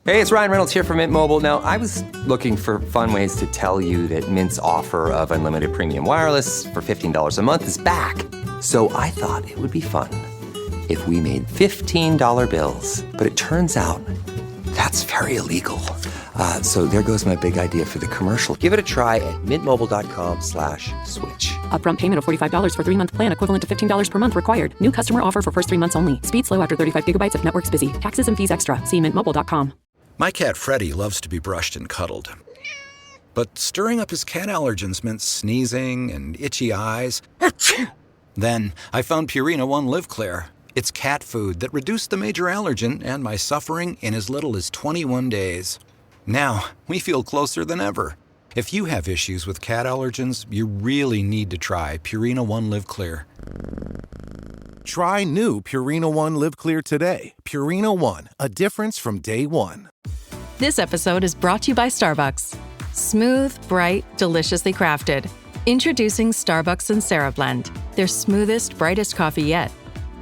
Hey, it's Ryan Reynolds here from Mint Mobile. Now, I was looking for fun ways to tell you that Mint's offer of unlimited premium wireless for $15 a month is back. So I thought it would be fun if we made $15 bills. But it turns out that's very illegal. So there goes my big idea for the commercial. Give it a try at mintmobile.com/switch. Upfront payment of $45 for 3-month plan, equivalent to $15 per month required. New customer offer for first 3 months only. Speed slow after 35 gigabytes if network's busy. Taxes and fees extra. See mintmobile.com. My cat Freddie loves to be brushed and cuddled. But stirring up his cat allergens meant sneezing and itchy eyes. Then I found Purina One Live Clear. It's cat food that reduced the major allergen and my suffering in as little as 21 days. Now, we feel closer than ever. If you have issues with cat allergens, you really need to try Purina One Live Clear. Try new Purina One Live Clear today. Purina One, a difference from day one. This episode is brought to you by Starbucks. Smooth, bright, deliciously crafted. Introducing Starbucks Sansera Blend, their smoothest, brightest coffee yet.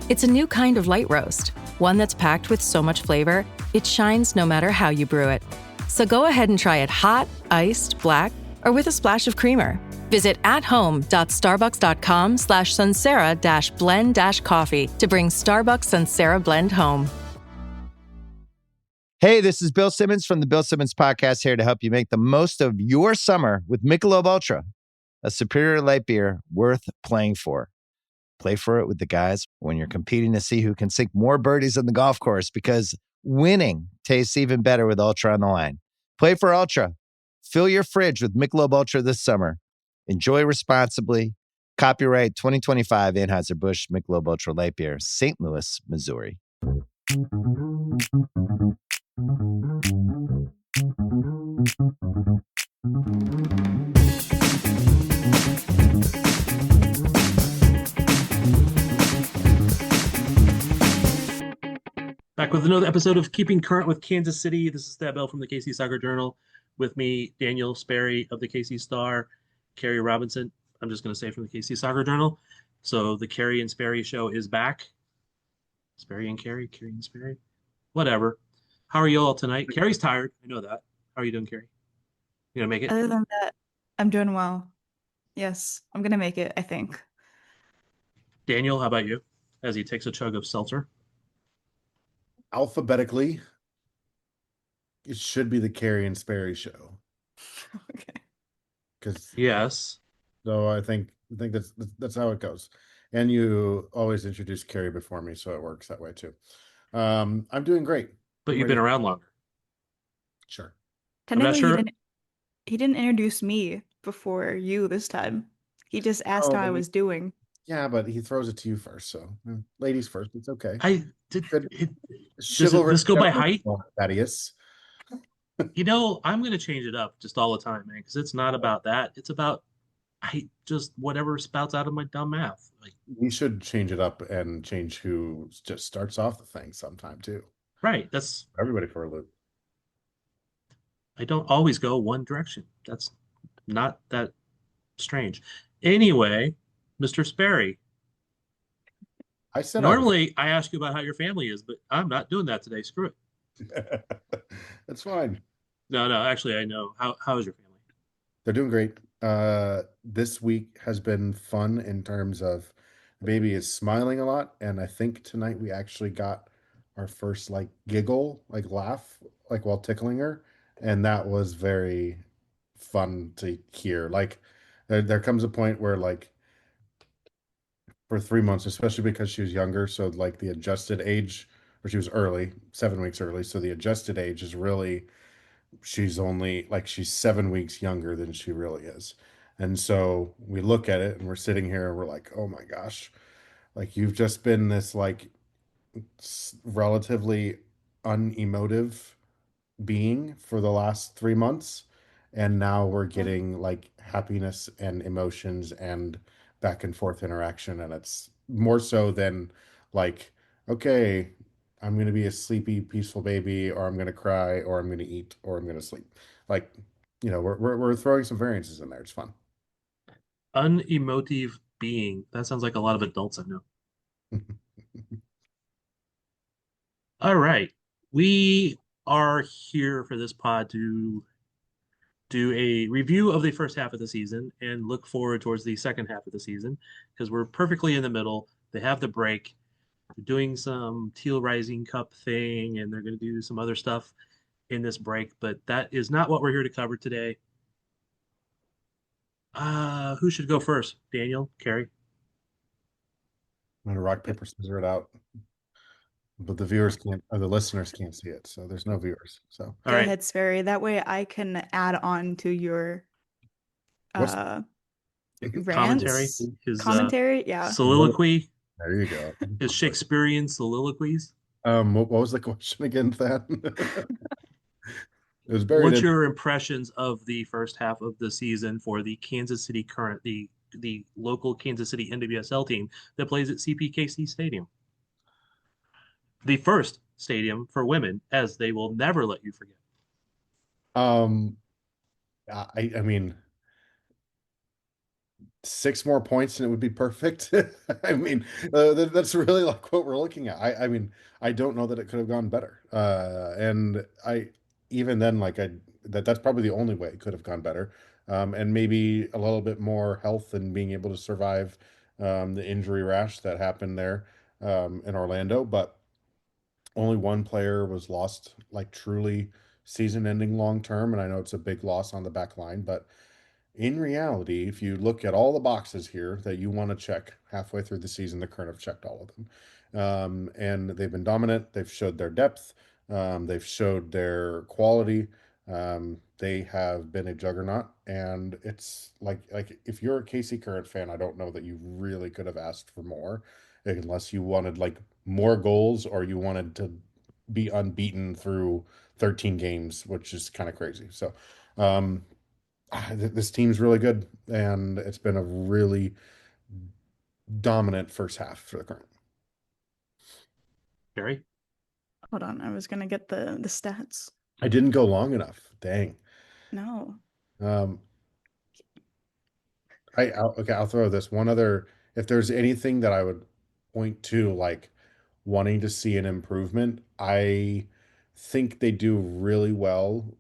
It's a new kind of light roast, one that's packed with so much flavor, it shines no matter how you brew it. So go ahead and try it hot, iced, black, or with a splash of creamer. Visit athome.starbucks.com/Sansera-blend-coffee to bring Starbucks Sansera Blend home. Hey, this is Bill Simmons from the Bill Simmons Podcast, here to help you make the most of your summer with Michelob Ultra, a superior light beer worth playing for. Play for it with the guys when you're competing to see who can sink more birdies on the golf course, because winning tastes even better with Ultra on the line. Play for Ultra. Fill your fridge with Michelob Ultra this summer. Enjoy responsibly. Copyright 2025 Anheuser-Busch Michelob Ultra Light Beer, St. Louis, Missouri. Back with another episode of Keeping Current with Kansas City. This is Stab Bell from the KC Soccer Journal. With me, Daniel Sperry of the KC Star, Carrie Robinson. I'm just going to say from the KC Soccer Journal. So the Carrie and Sperry show is back. Sperry and Carrie and Sperry. Whatever. How are you all tonight? Carrie's tired. I know that. How are you doing, Carrie? You going to make it? Other than that, I'm doing well. Yes, I'm going to make it, I think. Daniel, how about you? As he takes a chug of seltzer. Alphabetically, it should be the Carrie and Sperry show. Okay. Because yes, so I think that's how it goes. And you always introduce Carrie before me, so it works that way too. I'm doing great. But you've been around longer. Sure. Technically, I'm not sure. He didn't introduce me before you this time. He just asked how I was doing. Yeah, but he throws it to you first, so ladies first. It's okay. Does this go by height? Thaddeus. You know, I'm going to change it up just all the time, man, because it's not about that. It's about just whatever spouts out of my dumb math. Like, we should change it up and change who just starts off the thing sometime too. Right. That's everybody for a loop. I don't always go one direction. That's not that strange. Anyway, Mr. Sperry. I said normally I ask you about how your family is, but I'm not doing that today. Screw it. That's fine. No, actually I know. How is your family? They're doing great. This week has been fun in terms of the baby is smiling a lot, and I think tonight we actually got our first like giggle, like laugh, like while tickling her, and that was very fun to hear. Like there comes a point where like for 3 months, especially because she was younger, so like the adjusted age, or she was early, 7 weeks early, so the adjusted age is really, she's only like, she's 7 weeks younger than she really is. And so we look at it and we're sitting here and we're like, oh my gosh, like you've just been this like relatively unemotive being for the last 3 months, and now we're getting like happiness and emotions and back and forth interaction, and it's more so than like, okay, I'm going to be a sleepy, peaceful baby, or I'm going to cry, or I'm going to eat, or I'm going to sleep. Like, you know, we're throwing some variances in there. It's fun. Unemotive being. That sounds like a lot of adults I know. All right. We are here for this pod to do a review of the first half of the season and look forward towards the second half of the season because we're perfectly in the middle. They have the break. They're doing some Teal Rising Cup thing, and they're going to do some other stuff in this break, but that is not what we're here to cover today. Who should go first? Daniel, Carrie? I'm gonna rock, paper, scissors it out. But the viewers can't, or the listeners can't see it, so there's no viewers. So All Go right. ahead, Sperry. That way I can add on to your what's uh Commentary, rants. his Commentary. Yeah. soliloquy, there you go. his Shakespearean soliloquies. What was the question again, Thad? It was buried What's in. your impressions of the first half of the season for the Kansas City current the local Kansas City NWSL team that plays at CPKC Stadium? The first stadium for women, as they will never let you forget. Um, I mean, 6 more points and it would be perfect. I mean, that's really like what we're looking at. I mean, I don't know that it could have gone better. And I even then like that's probably the only way it could have gone better. And maybe a little bit more health and being able to survive the injury rash that happened there in Orlando. But only one player was lost, like truly season ending long term. And I know it's a big loss on the back line, but in reality, if you look at all the boxes here that you want to check halfway through the season, the Current have checked all of them. And they've been dominant. They've showed their depth. They've showed their quality. They have been a juggernaut. And it's like if you're a KC Current fan, I don't know that you really could have asked for more, unless you wanted like more goals or you wanted to be unbeaten through 13 games, which is kind of crazy. So, um, this team's really good, and it's been a really dominant first half for the Current. Carrie? Hold on. I was gonna get the stats. I didn't go long enough. Dang. No. Um, I'll throw this one other. If there's anything that I would point to, like wanting to see an improvement, I think they do really well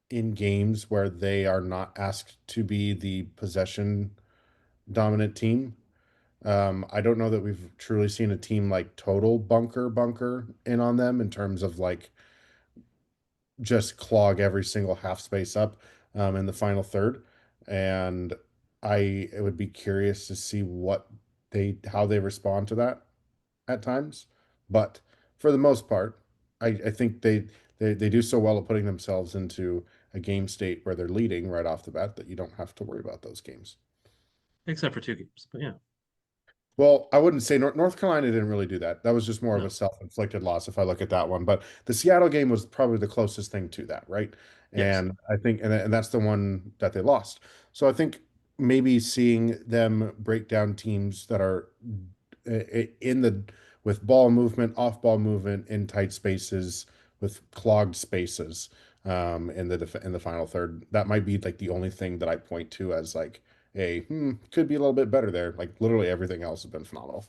in games where they are not asked to be the possession dominant team. I don't know that we've truly seen a team like total bunker in on them in terms of like just clog every single half space up in the final third. And I would be curious to see how they respond to that at times. But for the most part, I think they do so well at putting themselves into a game state where they're leading right off the bat that you don't have to worry about those games. Except for 2 games. But yeah. Well, I wouldn't say North Carolina didn't really do that. That was just more of No. a self-inflicted loss if I look at that one. But the Seattle game was probably the closest thing to that, right? Yes. And I think, and that's the one that they lost. So I think maybe seeing them break down teams that are in the with ball movement, off ball movement, in tight spaces, with clogged spaces, in the final third, that might be like the only thing that I point to as like could be a little bit better there. Like literally everything else has been phenomenal.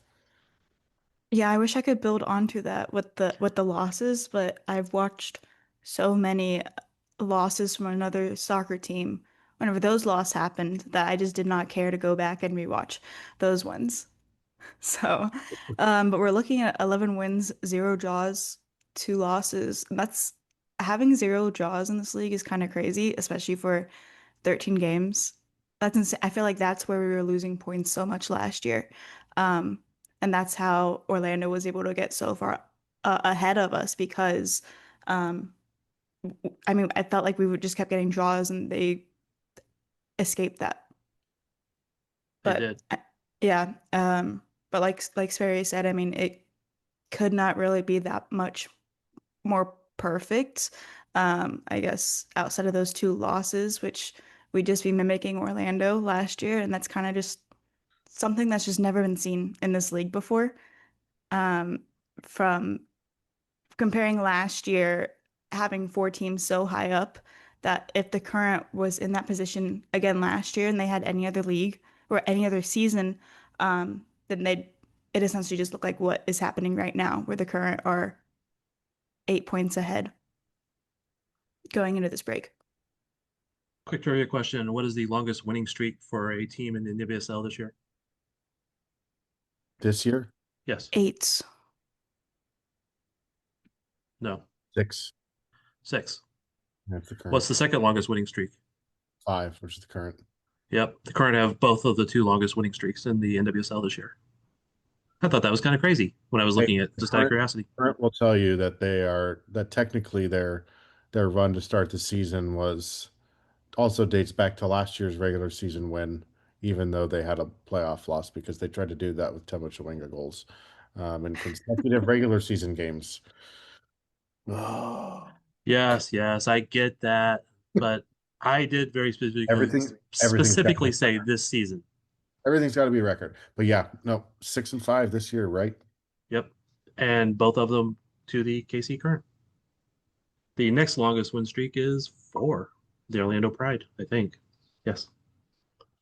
Yeah, I wish I could build onto that with the losses, but I've watched so many losses from another soccer team whenever those losses happened that I just did not care to go back and rewatch those ones. So, but we're looking at 11 wins, 0 draws, 2 losses. And that's having 0 draws in this league is kind of crazy, especially for 13 games. That's insane. I feel like that's where we were losing points so much last year. Um, and that's how Orlando was able to get so far ahead of us because, um, I mean, I felt like we would just kept getting draws and they escaped that. They But did. yeah, but like Sperry said, I mean, it could not really be that much more perfect. I guess outside of those 2 losses, which we just be mimicking Orlando last year, and that's kind of just something that's just never been seen in this league before. Um, from comparing last year, having 4 teams so high up that if the Current was in that position again last year and they had any other league or any other season, then it essentially just look like what is happening right now, where the Current are 8 points ahead. going into this break. Quick trivia question. What is the longest winning streak for a team in the NWSL this year? This year, Yes. 8. No. 6. 6. That's the current. What's the second longest winning streak? 5, which is the current. Yep. The current have both of the two longest winning streaks in the NWSL this year. I thought that was kind of crazy when I was looking at just out of curiosity. Current will tell you that that technically their run to start the season was also dates back to last year's regular season win, even though they had a playoff loss because they tried to do that with Temo Chawinga goals in consecutive regular season games. Yes, I get that, but I did very Everything's specifically say this season. everything's got to be a record. But yeah, no, 6-5 this year, right? Yep. And both of them to the KC Current. The next longest win streak is 4. The Orlando Pride, I think. Yes.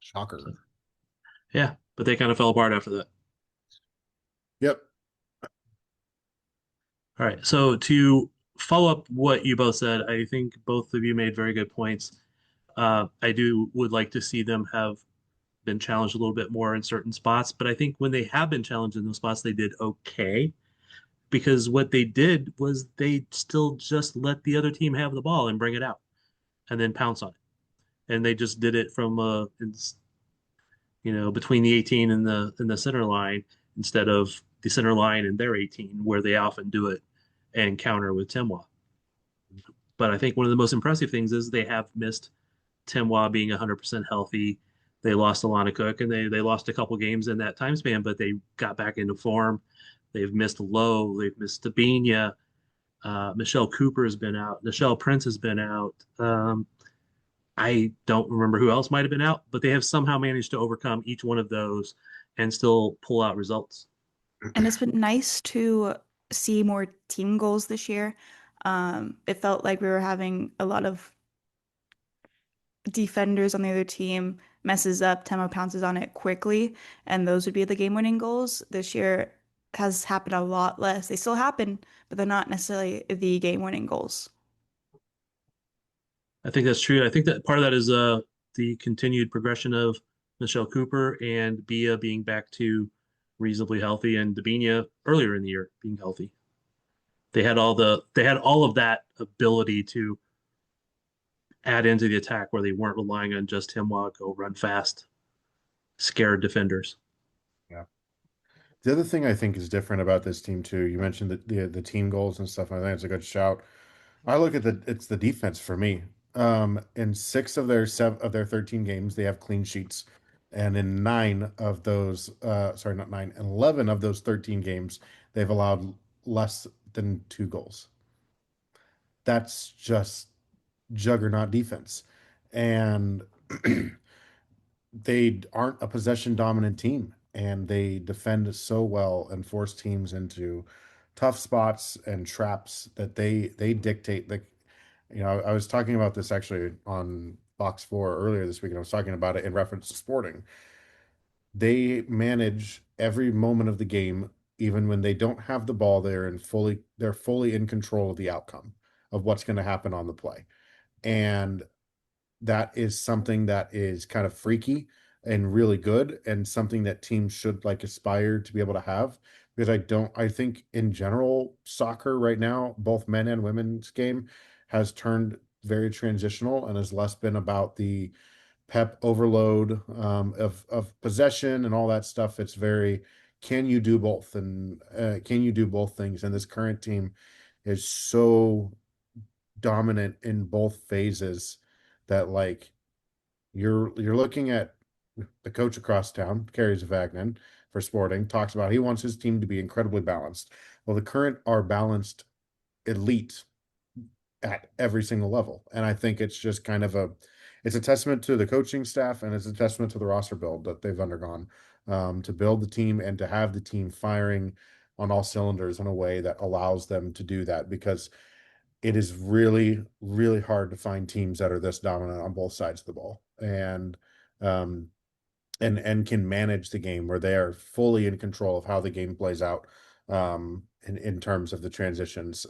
Shocker. Yeah, but they kind of fell apart after that. Yep. All right. So to follow up what you both said, I think both of you made very good points. Would like to see them have been challenged a little bit more in certain spots, but I think when they have been challenged in those spots, they did okay. Because what they did was they still just let the other team have the ball and bring it out and then pounce on it. And they just did it from between the 18 and the center line instead of the center line and their 18 where they often do it and counter with Timwa. But I think one of the most impressive things is they have missed Timwa being 100% healthy. They lost Alana Cook and they lost a couple games in that time span, but they got back into form. They've missed Lowe. They've missed Dabinia. Michelle Cooper has been out. Nichelle Prince has been out. I don't remember who else might have been out, but they have somehow managed to overcome each one of those and still pull out results. And it's been nice to see more team goals this year. It felt like we were having a lot of defenders on the other team messes up, Temo pounces on it quickly, and those would be the game-winning goals. This year has happened a lot less. They still happen, but they're not necessarily the game-winning goals. I think that's true. I think that part of that is the continued progression of Michelle Cooper and Bia being back to reasonably healthy, and Dabinia earlier in the year being healthy. They had all of that ability to add into the attack where they weren't relying on just him go run fast, scared defenders. Yeah. The other thing I think is different about this team too, you mentioned the team goals and stuff, and I think it's a good shout. I look at it's the defense for me. In 6 of their 13 games, they have clean sheets. And in 9 of those, sorry, not 9, 11 of those 13 games, they've allowed less than 2 goals. That's just juggernaut defense. And they aren't a possession dominant team, and they defend so well and force teams into tough spots and traps that they dictate. Like, I was talking about this actually on Box 4 earlier this week, and I was talking about it in reference to Sporting. They manage every moment of the game, even when they don't have the ball. They're fully in control of the outcome of what's going to happen on the play. And that is something that is kind of freaky and really good, and something that teams should aspire to be able to have. Because I think in general, soccer right now, both men and women's game has turned very transitional and has less been about the pep overload of possession and all that stuff. It's very, can you do both? And can you do both things? And this current team is so dominant in both phases that you're looking at the coach across town, Kerry Zavagnin for Sporting, talks about he wants his team to be incredibly balanced. Well, the current are balanced elite at every single level. And I think it's just kind of it's a testament to the coaching staff, and it's a testament to the roster build that they've undergone to build the team and to have the team firing on all cylinders in a way that allows them to do that, because it is really, really hard to find teams that are this dominant on both sides of the ball and can manage the game where they are fully in control of how the game plays out in terms of the transitions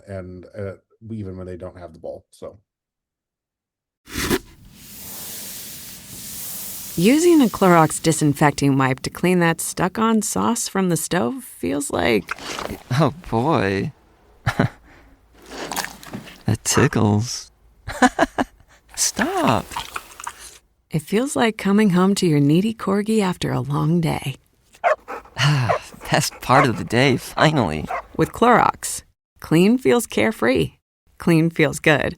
and even when they don't have the ball. So Using a Clorox disinfecting wipe to clean that stuck-on sauce from the stove feels like... Oh boy. That tickles. Stop. It feels like coming home to your needy corgi after a long day. Best part of the day, finally. With Clorox, clean feels carefree. Clean feels good.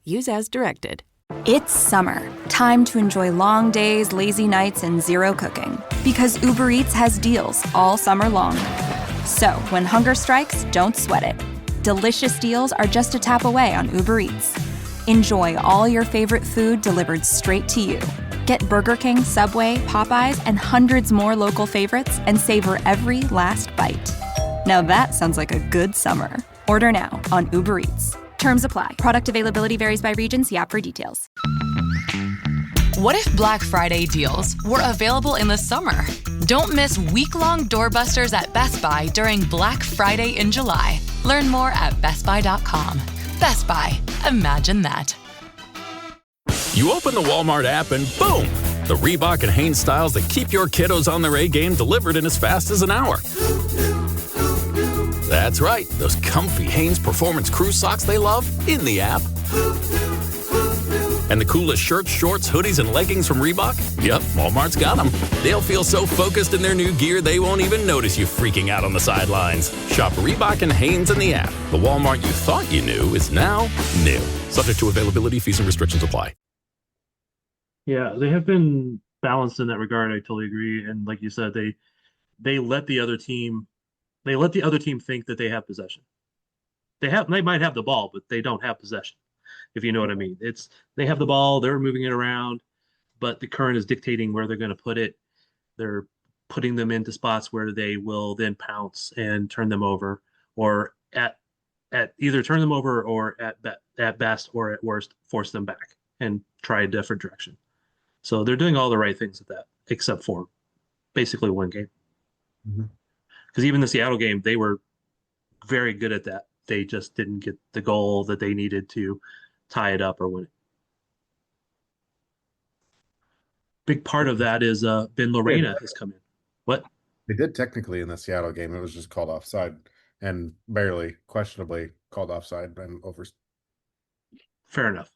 Use as directed. It's summer. Time to enjoy long days, lazy nights, and zero cooking. Because Uber Eats has deals all summer long. So, when hunger strikes, don't sweat it. Delicious deals are just a tap away on Uber Eats. Enjoy all your favorite food delivered straight to you. Get Burger King, Subway, Popeyes, and hundreds more local favorites and savor every last bite. Now that sounds like a good summer. Order now on Uber Eats. Terms apply. Product availability varies by region. See app for details. What if Black Friday deals were available in the summer? Don't miss week-long doorbusters at Best Buy during Black Friday in July. Learn more at bestbuy.com. Best Buy. Imagine that. You open the Walmart app and boom! The Reebok and Hanes styles that keep your kiddos on their A game delivered in as fast as an hour. That's right, those comfy Hanes Performance Crew socks they love in the app. And the coolest shirts, shorts, hoodies, and leggings from Reebok? Yep, Walmart's got them. They'll feel so focused in their new gear they won't even notice you freaking out on the sidelines. Shop Reebok and Hanes in the app. The Walmart you thought you knew is now new. Subject to availability, fees, and restrictions apply. Yeah, they have been balanced in that regard. I totally agree. And like you said, they let the other team think that they have possession. They might have the ball, but they don't have possession, if you know what I mean. They have the ball, they're moving it around, but the current is dictating where they're going to put it. They're putting them into spots where they will then pounce and turn them over, or at either turn them over or at best or at worst force them back and try a different direction. So they're doing all the right things at that, except for basically one game. Because even the Seattle game, they were very good at that. They just didn't get the goal that they needed to tie it up or win it. Big part of that is Ben Lorena has come in. What? They did technically in the Seattle game. It was just called offside and barely, questionably called offside and over. Fair enough.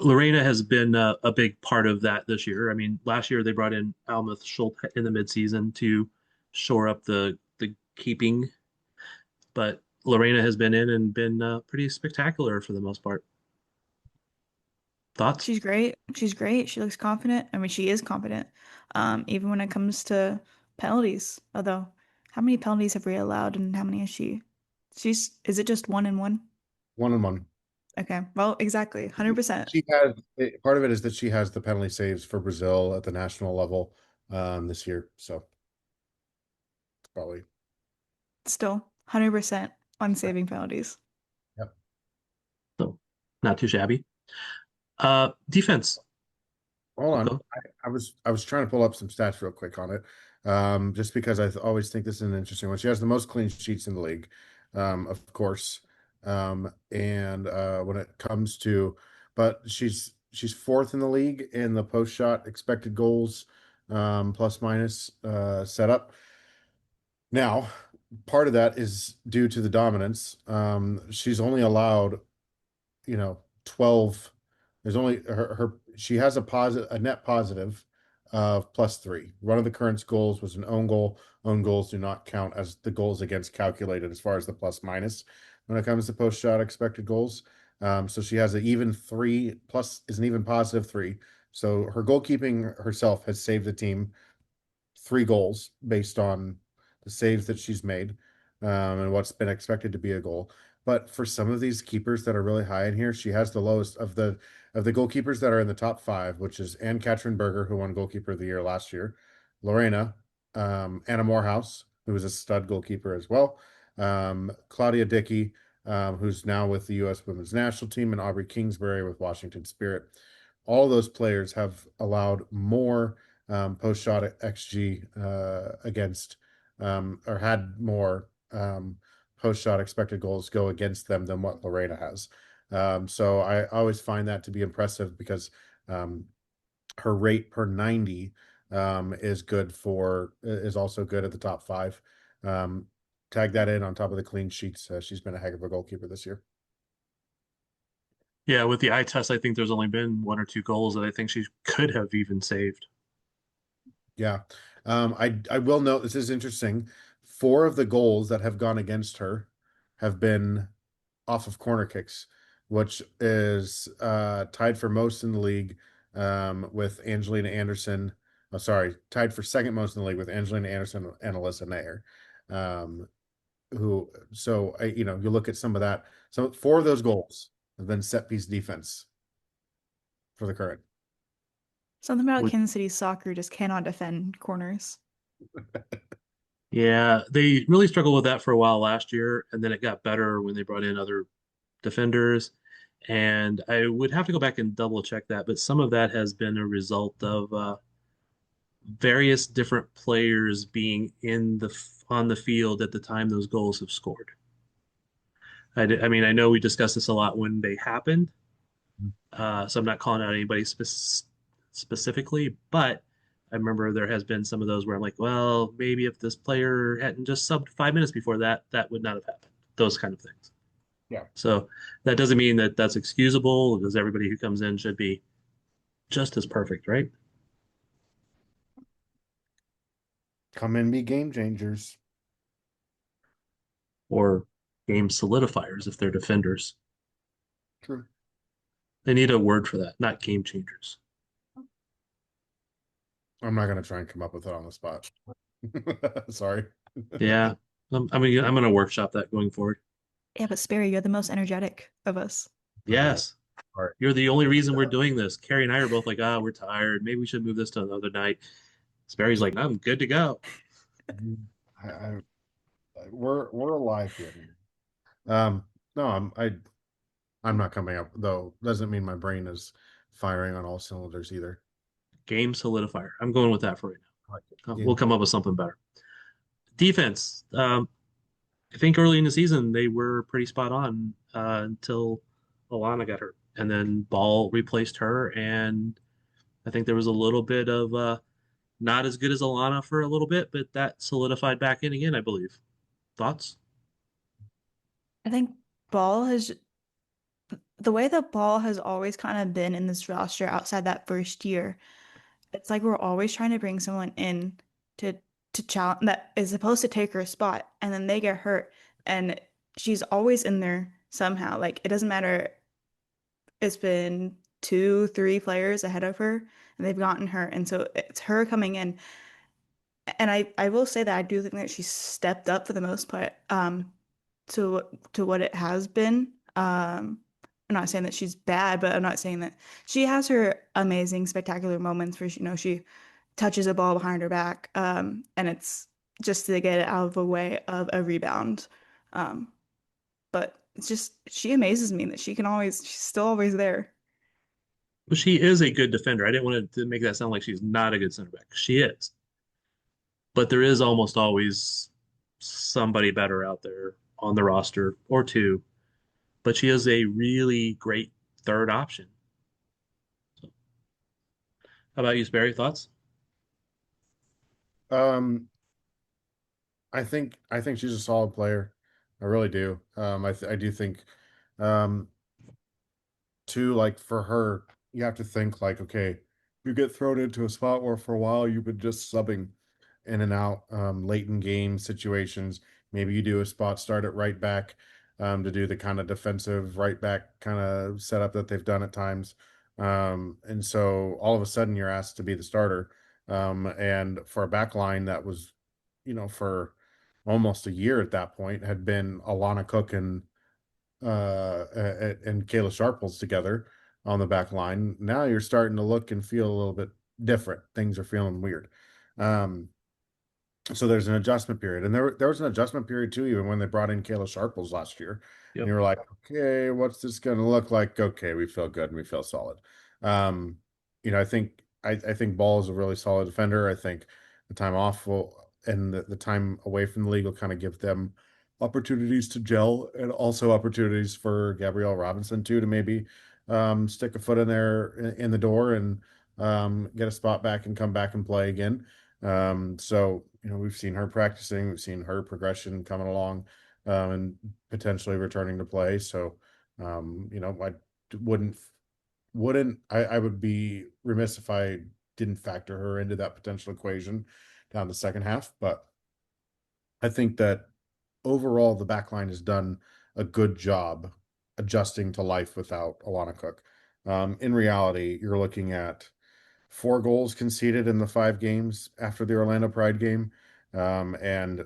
Lorena has been a big part of that this year. I mean, last year they brought in Almuth Schultz in the midseason to shore up the keeping, but Lorena has been in and been pretty spectacular for the most part. Thoughts? She's great. She's great. She looks confident. I mean, she is confident, even when it comes to penalties. Although, how many penalties have we allowed, and how many is she? Is it just 1-1? 1-1. Okay. Well, exactly. 100%. She has part of it is that she has the penalty saves for Brazil at the national level this year. So it's probably Still 100% on saving penalties. Yep. So not too shabby. Defense. Hold on. I was trying to pull up some stats real quick on it. Just because I always think this is an interesting one. She has the most clean sheets in the league, of course. And when it comes to, but she's fourth in the league in the post shot expected goals, plus minus setup. Now, part of that is due to the dominance. She's only allowed, 12. There's only she has a net positive of +3. One of the current goals was an own goal. Own goals do not count as the goals against calculated as far as the plus minus when it comes to post shot expected goals. So she has an even 3 plus is an even +3. So her goalkeeping herself has saved the team 3 goals based on the saves that she's made and what's been expected to be a goal. But for some of these keepers that are really high in here, she has the lowest of the goalkeepers that are in the top 5, which is Ann-Katrin Berger, who won goalkeeper of the year last year, Lorena, Anna Morehouse, who was a stud goalkeeper as well, Claudia Dickey, who's now with the U.S. women's national team, and Aubrey Kingsbury with Washington Spirit. All those players have allowed more post-shot XG against or had more post-shot expected goals go against them than what Lorena has. So I always find that to be impressive because her rate per 90 is also good at the top five. Um, Tag that in on top of the clean sheets. She's been a heck of a goalkeeper this year. Yeah, with the eye test, I think there's only been one or two goals that I think she could have even saved. Yeah. I will note this is interesting. Four of the goals that have gone against her have been off of corner kicks, which is tied for most in the league with Angelina Anderson. Oh, sorry, tied for second most in the league with Angelina Anderson and Alyssa Nair. Um, you look at some of that. So four of those goals have been set piece defense for the current. Something about Would- Kansas City soccer just cannot defend corners. Yeah, they really struggled with that for a while last year, and then it got better when they brought in other defenders. And I would have to go back and double check that, but some of that has been a result of various different players being on the field at the time those goals have scored. I mean, I know we discussed this a lot when they happened, so I'm not calling out anybody specifically, but I remember there has been some of those where I'm like, well, maybe if this player hadn't just subbed 5 minutes before that, that would not have happened. Those kind of things. Yeah. So that doesn't mean that that's excusable because everybody who comes in should be just as perfect, right? Come in, be game changers. Or game solidifiers if they're defenders. True. They need a word for that, not game changers. I'm not gonna try and come up with it on the spot. Sorry. Yeah. I'm going to workshop that going forward. Yeah, but Sperry, you're the most energetic of us. Yes. All right. You're the only reason we're doing this. Carrie and I are both like, we're tired. Maybe we should move this to another night. Sperry's like, I'm good to go. I, we're alive here. No, I'm not coming up though. Doesn't mean my brain is firing on all cylinders either. Game solidifier. I'm going with that for right now. We'll come up with something better. Defense. I think early in the season they were pretty spot on until Alana got hurt, and then Ball replaced her, and I think there was a little bit of not as good as Alana for a little bit, but that solidified back in again, I believe. Thoughts? I think Ball has the way that Ball has always kind of been in this roster outside that first year. It's like we're always trying to bring someone in to challenge that is supposed to take her spot, and then they get hurt, and she's always in there somehow. Like it doesn't matter. It's been two, three players ahead of her, and they've gotten her, and so it's her coming in. And I will say that I do think that she's stepped up for the most part, to what it has been. I'm not saying that she's bad, but I'm not saying that she has her amazing, spectacular moments where she touches a ball behind her back, and it's just to get it out of the way of a rebound. But it's just she amazes me that she's still always there. Well, she is a good defender. I didn't want to make that sound like she's not a good center back. She is. But there is almost always somebody better out there on the roster or two. But she is a really great third option. So, how about you, Sperry? Thoughts? Um, I think she's a solid player. I really do. I do think, um, too, like for her, you have to think like, okay, you get thrown into a spot where for a while you've been just subbing in and out, late in game situations. Maybe you do a spot start at right back, to do the kind of defensive right back kind of setup that they've done at times. And so all of a sudden you're asked to be the starter. And for a back line that was, for almost a year at that point had been Alana Cook and Kayla Sharples together on the back line. Now you're starting to look and feel a little bit different. Things are feeling weird. So there's an adjustment period, and there was an adjustment period too, even when they brought in Kayla Sharples last year. Yep. And you were like, okay, what's this going to look like? Okay, we feel good and we feel solid. I think Ball is a really solid defender. I think the time off and the time away from the league will kind of give them opportunities to gel, and also opportunities for Gabrielle Robinson too to maybe stick a foot in there in the door and get a spot back and come back and play again. So we've seen her practicing, we've seen her progression coming along, and potentially returning to play. So I wouldn't I would be remiss if I didn't factor her into that potential equation down the second half. But I think that overall the back line has done a good job adjusting to life without Alana Cook. In reality, you're looking at 4 goals conceded in the 5 games after the Orlando Pride game, and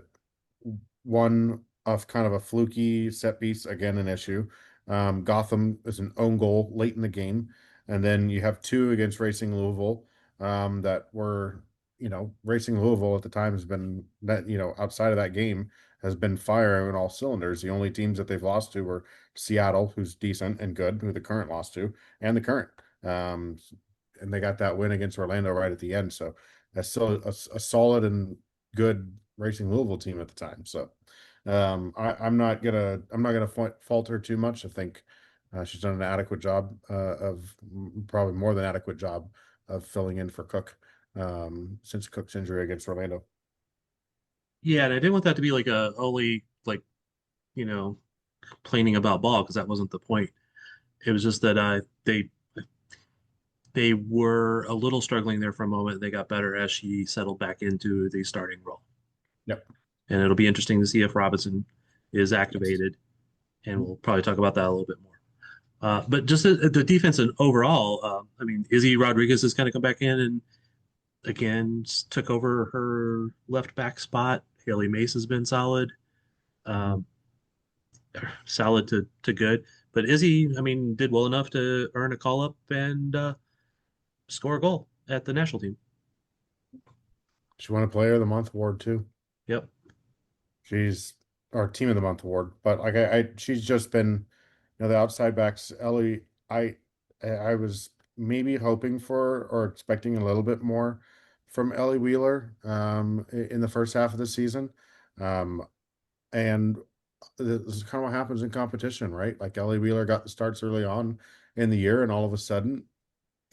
one of kind of a fluky set piece, again, an issue. Gotham is an own goal late in the game. And then you have 2 against Racing Louisville, that were, Racing Louisville at the time has been that, outside of that game has been firing on all cylinders. The only teams that they've lost to were Seattle, who's decent and good, who the current lost to, and the current. Um, and they got that win against Orlando right at the end. So that's still a solid and good Racing Louisville team at the time. So I'm not gonna fault her too much. I think she's done an adequate job of probably more than adequate job of filling in for Cook since Cook's injury against Orlando. Yeah, and I didn't want that to be like a only like, you know, complaining about ball because that wasn't the point. It was just that they were a little struggling there for a moment. They got better as she settled back into the starting role. Yep. And it'll be interesting to see if Robinson is activated, and we'll probably talk about that a little bit more. But just the defense and overall, I mean, Izzy Rodriguez has kind of come back in and again took over her left back spot. Haley Mace has been solid, um, solid to good. But Izzy, I mean, did well enough to earn a call up and score a goal at the national team. She won a Player of the Month award too. Yep. She's our Team of the Month award. But like she's just been, the outside backs. Ellie, I was maybe hoping for or expecting a little bit more from Ellie Wheeler in the first half of the season. Um, and this is kind of what happens in competition, right? Like Ellie Wheeler got the starts early on in the year, and all of a sudden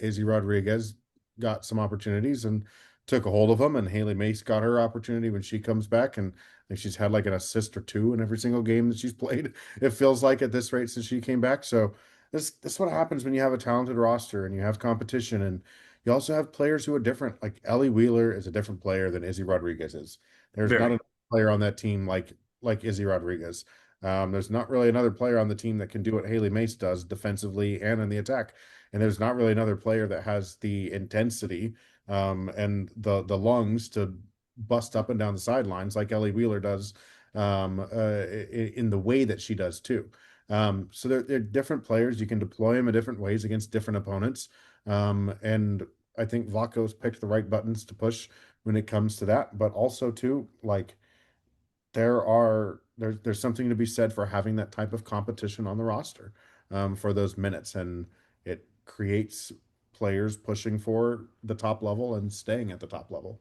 Izzy Rodriguez got some opportunities and took a hold of them. And Haley Mace got her opportunity when she comes back. And I think she's had like an assist or 2 in every single game that she's played. It feels like at this rate since she came back. So this is what happens when you have a talented roster and you have competition. And you also have players who are different. Like Ellie Wheeler is a different player than Izzy Rodriguez is. There's not Very. a player on that team like Izzy Rodriguez. There's not really another player on the team that can do what Haley Mace does defensively and in the attack. And there's not really another player that has the intensity and the lungs to bust up and down the sidelines like Ellie Wheeler does in the way that she does too. So they're different players. You can deploy them in different ways against different opponents. And I think Vlatko's picked the right buttons to push when it comes to that. But also too, like there's something to be said for having that type of competition on the roster for those minutes, and it creates players pushing for the top level and staying at the top level.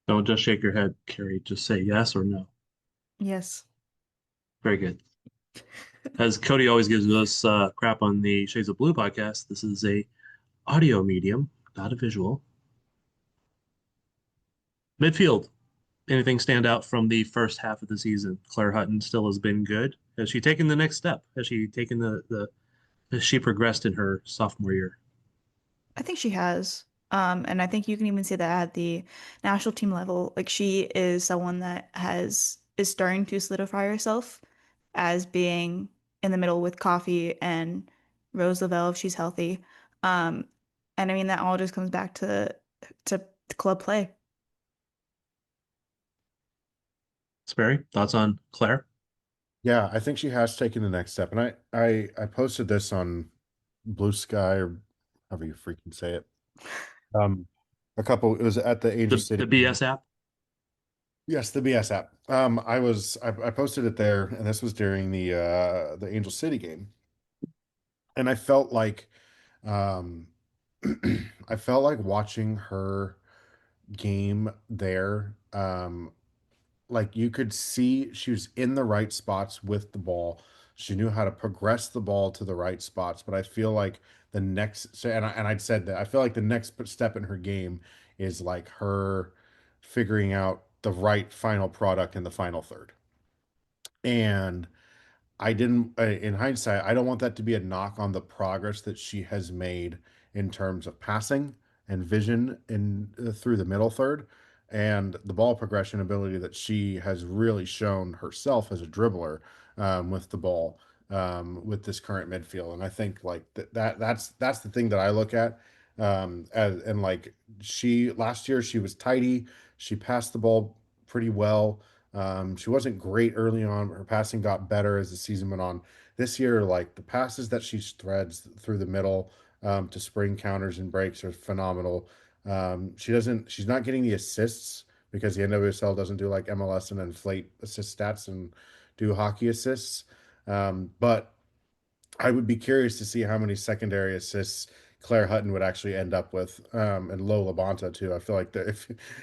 Don't just shake your head, Carrie. Just say yes or no. Yes. Very good. As Cody always gives us crap on the Shades of Blue podcast, this is a audio medium, not a visual. Midfield. Anything stand out from the first half of the season? Claire Hutton still has been good. Has she taken the next step? Has she taken has she progressed in her sophomore year? I think she has. And I think you can even see that at the national team level. Like she is someone that is starting to solidify herself as being in the middle with Coffee and Rose Lavelle if she's healthy. Um, and I mean that all just comes back to club play. Sperry, thoughts on Claire? Yeah, I think she has taken the next step. And I posted this on Blue Sky or however you freaking say it. It was at the Angel City. The BS app? Yes, the BS app. I posted it there, and this was during the Angel City game. And I felt like um I felt like watching her game there. Like you could see she was in the right spots with the ball. She knew how to progress the ball to the right spots. But I feel like the next, and I'd said that I feel like the next step in her game is like her figuring out the right final product in the final third. And I didn't, in hindsight, I don't want that to be a knock on the progress that she has made in terms of passing and vision in through the middle third, and the ball progression ability that she has really shown herself as a dribbler, with the ball, with this current midfield. And I think like that's the thing that I look at, as, and like, she last year she was tidy, she passed the ball pretty well. She wasn't great early on. Her passing got better as the season went on. This year, like the passes that she threads through the middle, to spring counters and breaks are phenomenal. She's not getting the assists because the NWSL doesn't do like MLS and inflate assist stats and do hockey assists. But I would be curious to see how many secondary assists Claire Hutton would actually end up with, and Lola Bonta too. I feel like that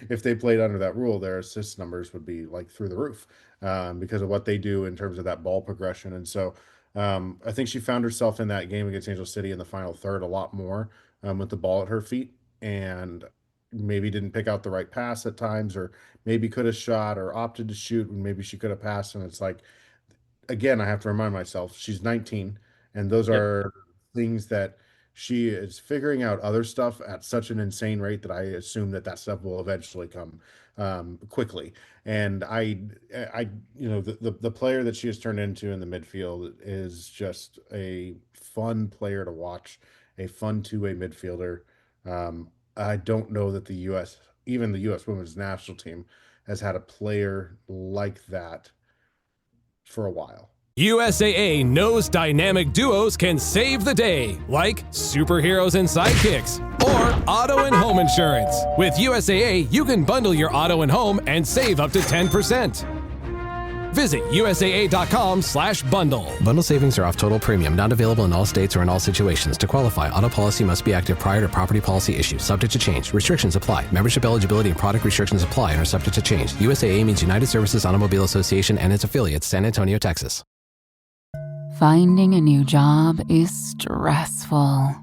if they played under that rule, their assist numbers would be like through the roof, because of what they do in terms of that ball progression. And so, I think she found herself in that game against Angel City in the final third a lot more, with the ball at her feet, and maybe didn't pick out the right pass at times, or maybe could have shot or opted to shoot, and maybe she could have passed. And it's like, again, I have to remind myself she's 19, and those Yep. are things that she is figuring out other stuff at such an insane rate that I assume that stuff will eventually come, quickly. And the player that she has turned into in the midfield is just a fun player to watch, a fun two-way midfielder. I don't know that even the U.S. women's national team, has had a player like that for a while. USAA knows dynamic duos can save the day, like superheroes and sidekicks, or auto and home insurance. With USAA, you can bundle your auto and home and save up to 10%. Visit USAA.com/bundle. Bundle savings are off total premium, not available in all states or in all situations. To qualify, auto policy must be active prior to property policy issue, subject to change. Restrictions apply. Membership eligibility and product restrictions apply and are subject to change. USAA means United Services Automobile Association and its affiliates, San Antonio, Texas. Finding a new job is stressful.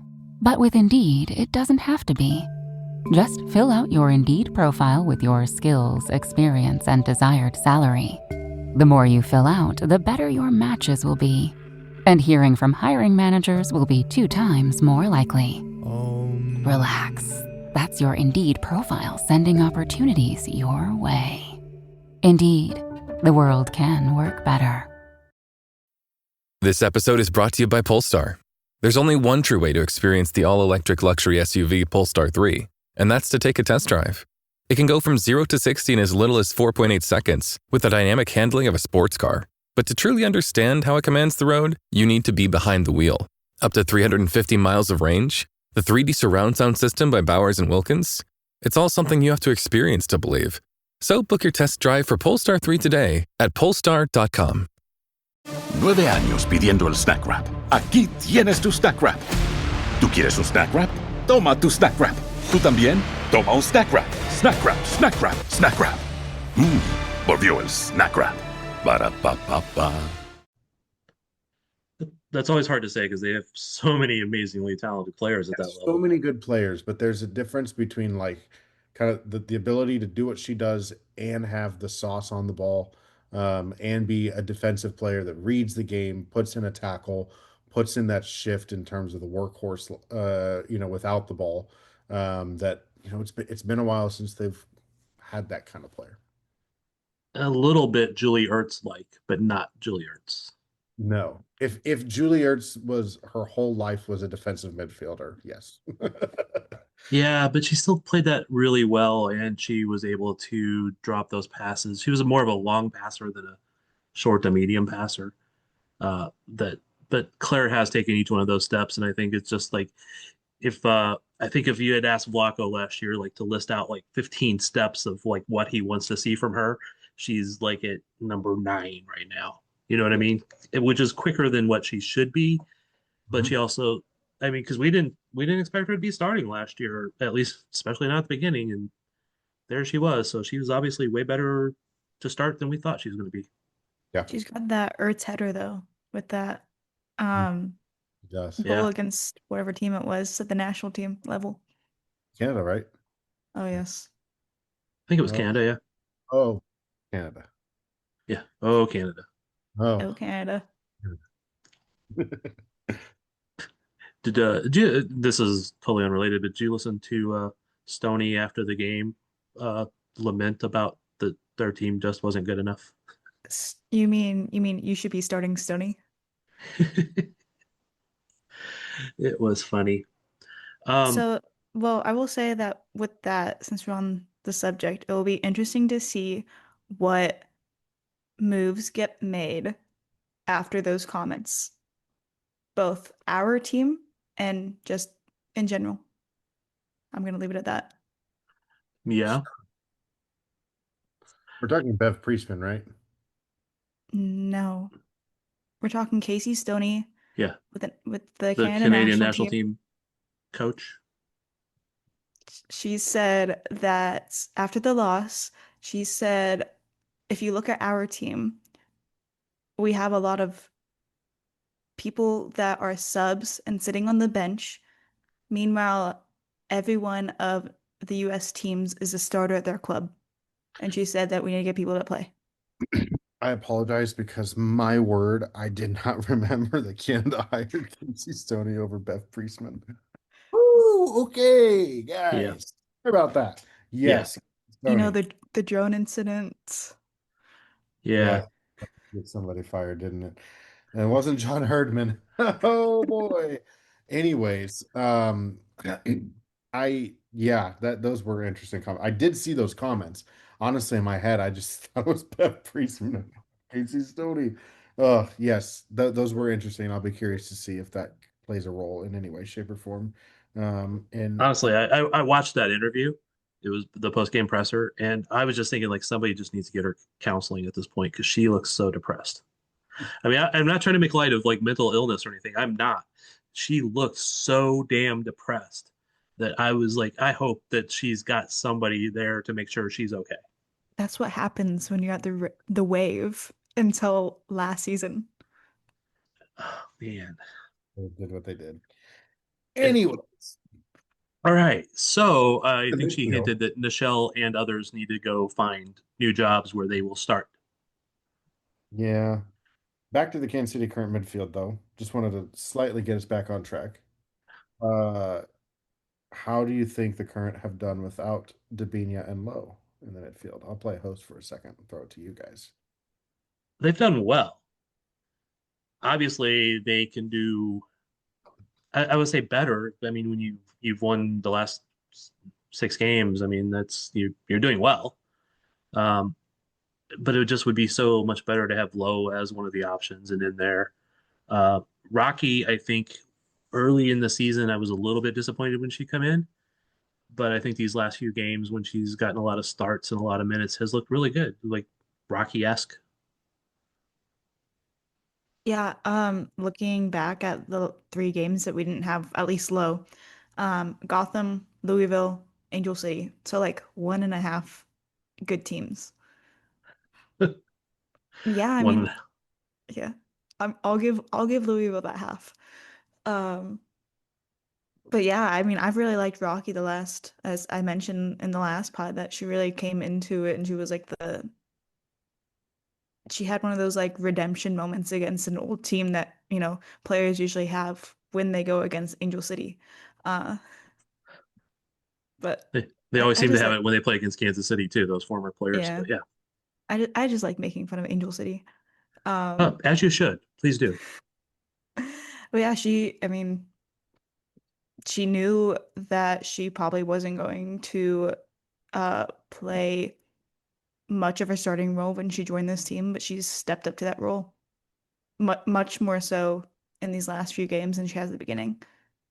But with Indeed, it doesn't have to be. Just fill out your Indeed profile with your skills, experience, and desired salary. The more you fill out, the better your matches will be. And hearing from hiring managers will be 2 times more likely. Relax. That's your Indeed profile sending opportunities your way. Indeed, the world can work better. This episode is brought to you by Polestar. There's only one true way to experience the all-electric luxury SUV Polestar 3, and that's to take a test drive. It can go from 0 to 60 in as little as 4.8 seconds with the dynamic handling of a sports car. But to truly understand how it commands the road, you need to be behind the wheel. Up to 350 miles of range, the 3D surround sound system by Bowers & Wilkins. It's all something you have to experience to believe. So book your test drive for Polestar 3 today at polestar.com. 9 años pidiendo el Snack Wrap. Aquí tienes tu Snack Wrap. ¿Tú quieres un Snack Wrap? Toma tu Snack Wrap. ¿Tú también? Toma un Snack Wrap. Snack Wrap, Snack Wrap, Snack Wrap. Volvió el Snack Wrap. Para pa pa pa. That's always hard to say because they have so many amazingly talented players at that level. So many good players, but there's a difference between like kind of the ability to do what she does and have the sauce on the ball, and be a defensive player that reads the game, puts in a tackle, puts in that shift in terms of the workhorse, without the ball. It's been a while since they've had that kind of player. A little bit Julie Ertz like, but not Julie Ertz. No, if Julie Ertz was her whole life was a defensive midfielder, yes. Yeah, but she still played that really well, and she was able to drop those passes. She was more of a long passer than a short to medium passer. But Claire has taken each one of those steps, and I think it's just like if you had asked Vlaco last year like to list out like 15 steps of like what he wants to see from her, she's like at number 9 right now. You know what I mean? Which is quicker than what she should be, but she also, I mean, because we didn't expect her to be starting last year, at least, especially not at the beginning, and there she was. So she was obviously way better to start than we thought she was going to be. Yeah, she's got that Ertz header though. with that Yes. goal Yeah. against whatever team it was at the national team level. Canada, right? Oh yes. I think it was Oh, Canada. Yeah. oh, Canada. Yeah. Oh, Canada. Oh, Oh Canada. Did you, this is totally unrelated, but did you listen to Stoney after the game lament about that their team just wasn't good enough? You mean you should be starting Stony? It was funny. Um, So, well, I will say that with that, since we're on the subject, it will be interesting to see what moves get made after those comments, both our team and just in general. I'm gonna leave it at that. yeah. we're talking Bev Priestman, right? No, we're talking Casey Stoney Yeah. with the The Canada Canadian national national team. team coach. She said that after the loss, she said, if you look at our team, we have a lot of people that are subs and sitting on the bench. Meanwhile, every one of the US teams is a starter at their club. And she said that we need to get people to play. I apologize because my word, I did not remember that Canada hired Casey Stoney over Bev Priestman. Ooh, okay, Yeah. guys. Sorry about that. Yeah. Yes, You know, Stoney. the drone incident. Yeah. Yeah, get somebody fired, didn't it? And it wasn't John Herdman. Oh boy. Anyways, I yeah, that those were interesting comments. I did see those comments. Honestly, in my head, I just thought it was Beth Priestman and Casey Stoney. Oh, yes, those were interesting. I'll be curious to see if that plays a role in any way, shape, or form. And Honestly, I watched that interview. It was the post game presser, and I was just thinking like somebody just needs to get her counseling at this point because she looks so depressed. I mean, I'm not trying to make light of like mental illness or anything. I'm not. She looked so damn depressed that I was like, I hope that she's got somebody there to make sure she's okay. That's what happens when you're at the wave until last season. Oh, man. they did what they did. And, Anyways, all right. So I the think she midfield. hinted that Nichelle and others need to go find new jobs where they will start. Yeah. Back to the Kansas City current midfield, though. Just wanted to slightly get us back on track. Uh, how do you think the current have done without Dabinia and Lowe in the midfield? I'll play host for a second and throw it to you guys. They've done well. Obviously, they can do. I would say better. I mean, when you've won the last 6 games, I mean that's you're doing well. Um, but it just would be so much better to have Lowe as one of the options and in there. Uh, Rocky, I think early in the season I was a little bit disappointed when she come in, but I think these last few games when she's gotten a lot of starts and a lot of minutes has looked really good, like Rocky-esque. Yeah, looking back at the 3 games that we didn't have at least low, Gotham, Louisville, Angel City. So like 1.5 good teams. Yeah, I One, mean, yeah. I'll give Louisville that half. Um, but yeah, I mean, I've really liked Rocky the last, as I mentioned in the last pod, that she really came into it and she was like she had one of those like redemption moments against an old team that, players usually have when they go against Angel City. Uh, but they I, always I seem to just have like, it when they play against Kansas City too, those former players. yeah, But yeah, I just like making fun of Angel City. oh, as you should. Please do. But yeah, I mean, she knew that she probably wasn't going to play much of a starting role when she joined this team, but she's stepped up to that role much more so in these last few games than she has at the beginning.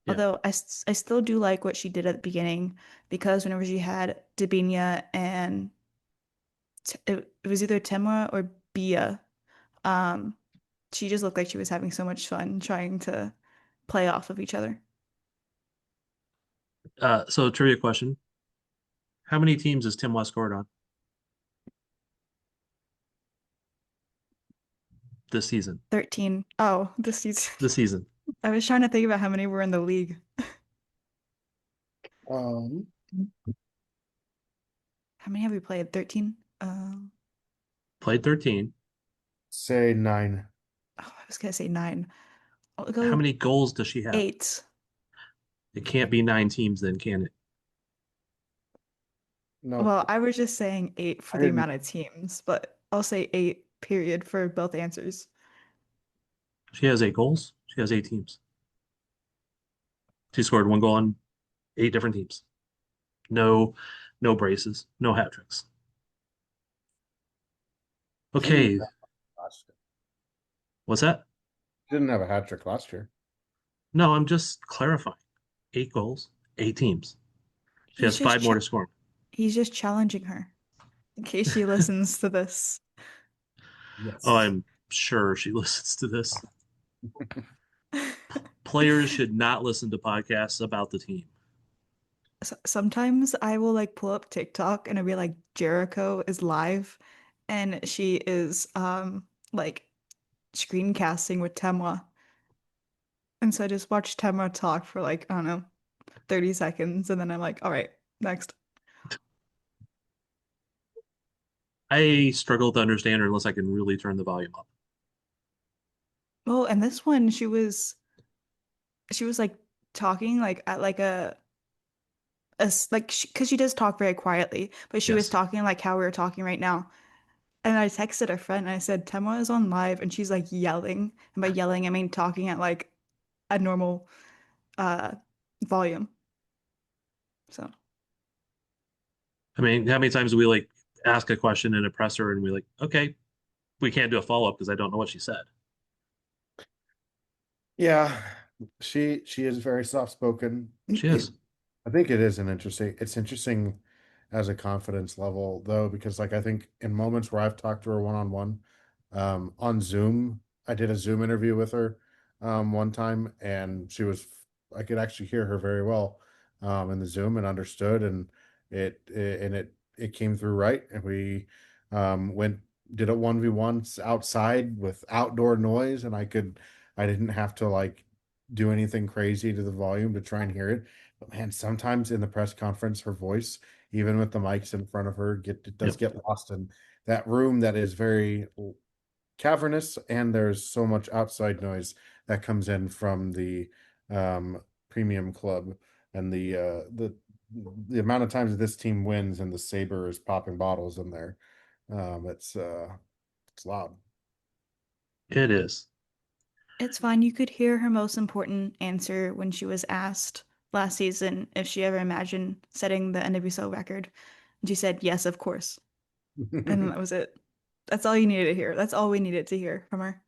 Yeah. Although I still do like what she did at the beginning because whenever she had Dabinia and it was either Temra or Bia, um, she just looked like she was having so much fun trying to play off of each other. So trivia question: how many teams has Tim West scored on? this season. 13. Oh, this season. This season. I was trying to think about how many were in the league. Um, How many have we played? 13? Played 13. say 9. Oh, I was gonna say 9. I'll How go many goals does she have? 8. It can't be 9 teams then, can it? No, Well, I was just saying 8 for I the didn't. amount of teams, but I'll say 8 period for both answers. She has 8 goals. She has 8 teams. She scored 1 goal on 8 different teams. No, no braces, no hat tricks. She didn't Okay, have last year. what's that? She didn't have a hat trick last year. No, I'm just clarifying. 8 goals, 8 teams. She He's has just 5 more to score. he's just challenging her in case she listens to this. Yes. Oh, I'm sure she listens to this. Players should not listen to podcasts about the team. Sometimes I will like pull up TikTok and it'll be like Jericho is live and she is like screencasting with Temwa. And so I just watch Temwa talk for like, I don't know, 30 seconds and then I'm like, all right, next. I struggle to understand her unless I can really turn the volume up. Oh, and this one she was like talking like at like like because she does talk very quietly, but she was Yes. talking like how we were talking right now. And I texted a friend and I said, Temwa is on live and she's like yelling. And by yelling, I mean talking at like a normal uh volume. So I mean, how many times do we like ask a question in a presser and we like, okay, we can't do a follow up because I don't know what she said. Yeah, she is very soft spoken. She is. I think it is it's interesting as a confidence level though, because like I think in moments where I've talked to her one on one, on Zoom, I did a Zoom interview with her one time and I could actually hear her very well in the Zoom and understood and it came through right and we went did a 1v1 outside with outdoor noise and I didn't have to like do anything crazy to the volume to try and hear it. But man, sometimes in the press conference, her voice, even with the mics in front of her, it does Yep. get lost in that room that is very cavernous, and there's so much outside noise that comes in from the premium club and the amount of times that this team wins and the saber is popping bottles in there. It's loud. It is. it's fine. You could hear her most important answer when she was asked last season if she ever imagined setting the NWSL record. And she said, yes, of course. And that was it. That's all you needed to hear. That's all we needed to hear from her.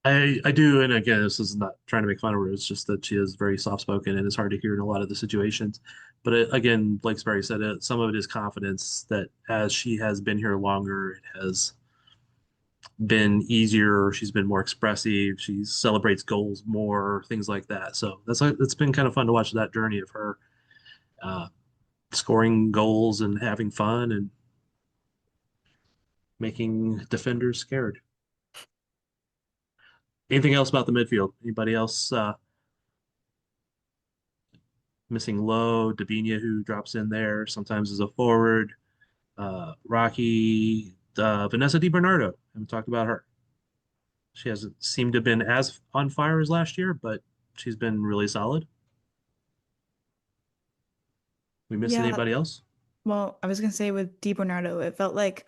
I do, and again, this is not trying to make fun of her. It's just that she is very soft spoken and it's hard to hear in a lot of the situations. But again, like Sperry said, some of it is confidence that as she has been here longer, it has been easier. She's been more expressive. She celebrates goals more, things like that. So it's been kind of fun to watch that journey of her uh, scoring goals and having fun and making defenders scared. Anything else about the midfield? Anybody else missing Low, Davinia, who drops in there sometimes as a forward, Rocky, Vanessa DiBernardo. Haven't talked about her. She hasn't seemed to have been as on fire as last year, but she's been really solid. We missing Yeah, anybody else? well, I was gonna say with Di Bernardo, it felt like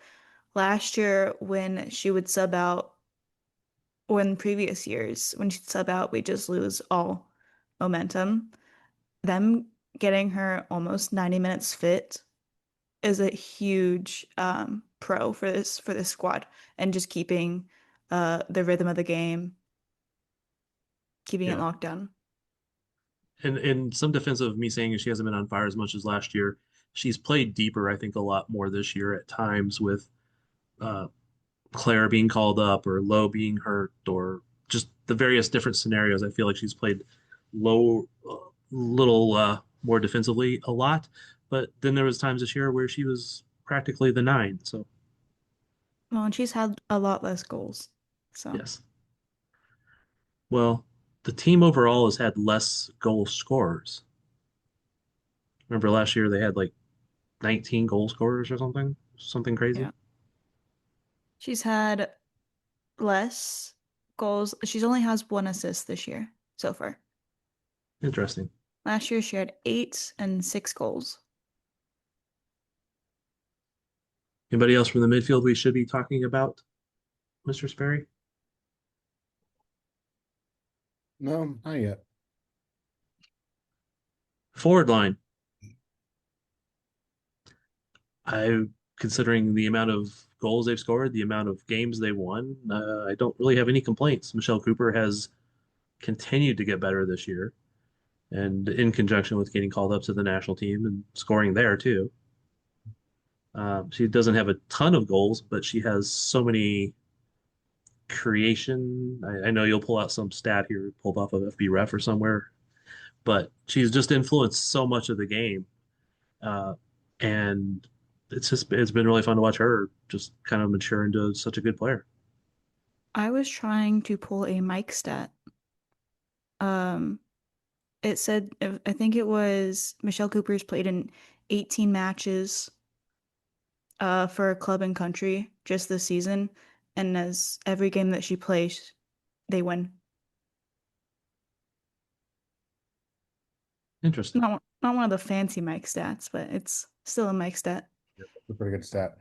last year when she would sub out, or in previous years when she'd sub out, we just lose all momentum. Them getting her almost 90 minutes fit is a huge pro for this squad and just keeping the rhythm of the game, keeping it Yeah. locked down. And some defense of me saying she hasn't been on fire as much as last year. She's played deeper, I think, a lot more this year at times with uh, Claire being called up or Low being hurt or just the various different scenarios. I feel like she's played low, little more defensively a lot. But then there was times this year where she was practically the 9. So Well, and she's had a lot less goals. So Yes. Well, the team overall has had less goal scorers. Remember last year they had like 19 goal scorers or something? Something crazy? yeah, she's had less goals. She's only has 1 assist this year so far. Interesting. Last year she had 8 and 6 goals. Anybody else from the midfield we should be talking about, Mr. Sperry? No, not yet. Forward line. Considering the amount of goals they've scored, the amount of games they won, I don't really have any complaints. Michelle Cooper has continued to get better this year, and in conjunction with getting called up to the national team and scoring there too. She doesn't have a ton of goals, but she has so many creation. I know you'll pull out some stat here pulled off of FB Ref or somewhere, but she's just influenced so much of the game, uh, and it's been really fun to watch her just kind of mature into such a good player. I was trying to pull a Mike stat. Um, it said I think it was Michelle Cooper's played in 18 matches for club and country just this season, and as every game that she plays, they win. Interesting. Not one of the fancy Mike stats, but it's still a Mike stat. Yeah, that's a pretty good stat.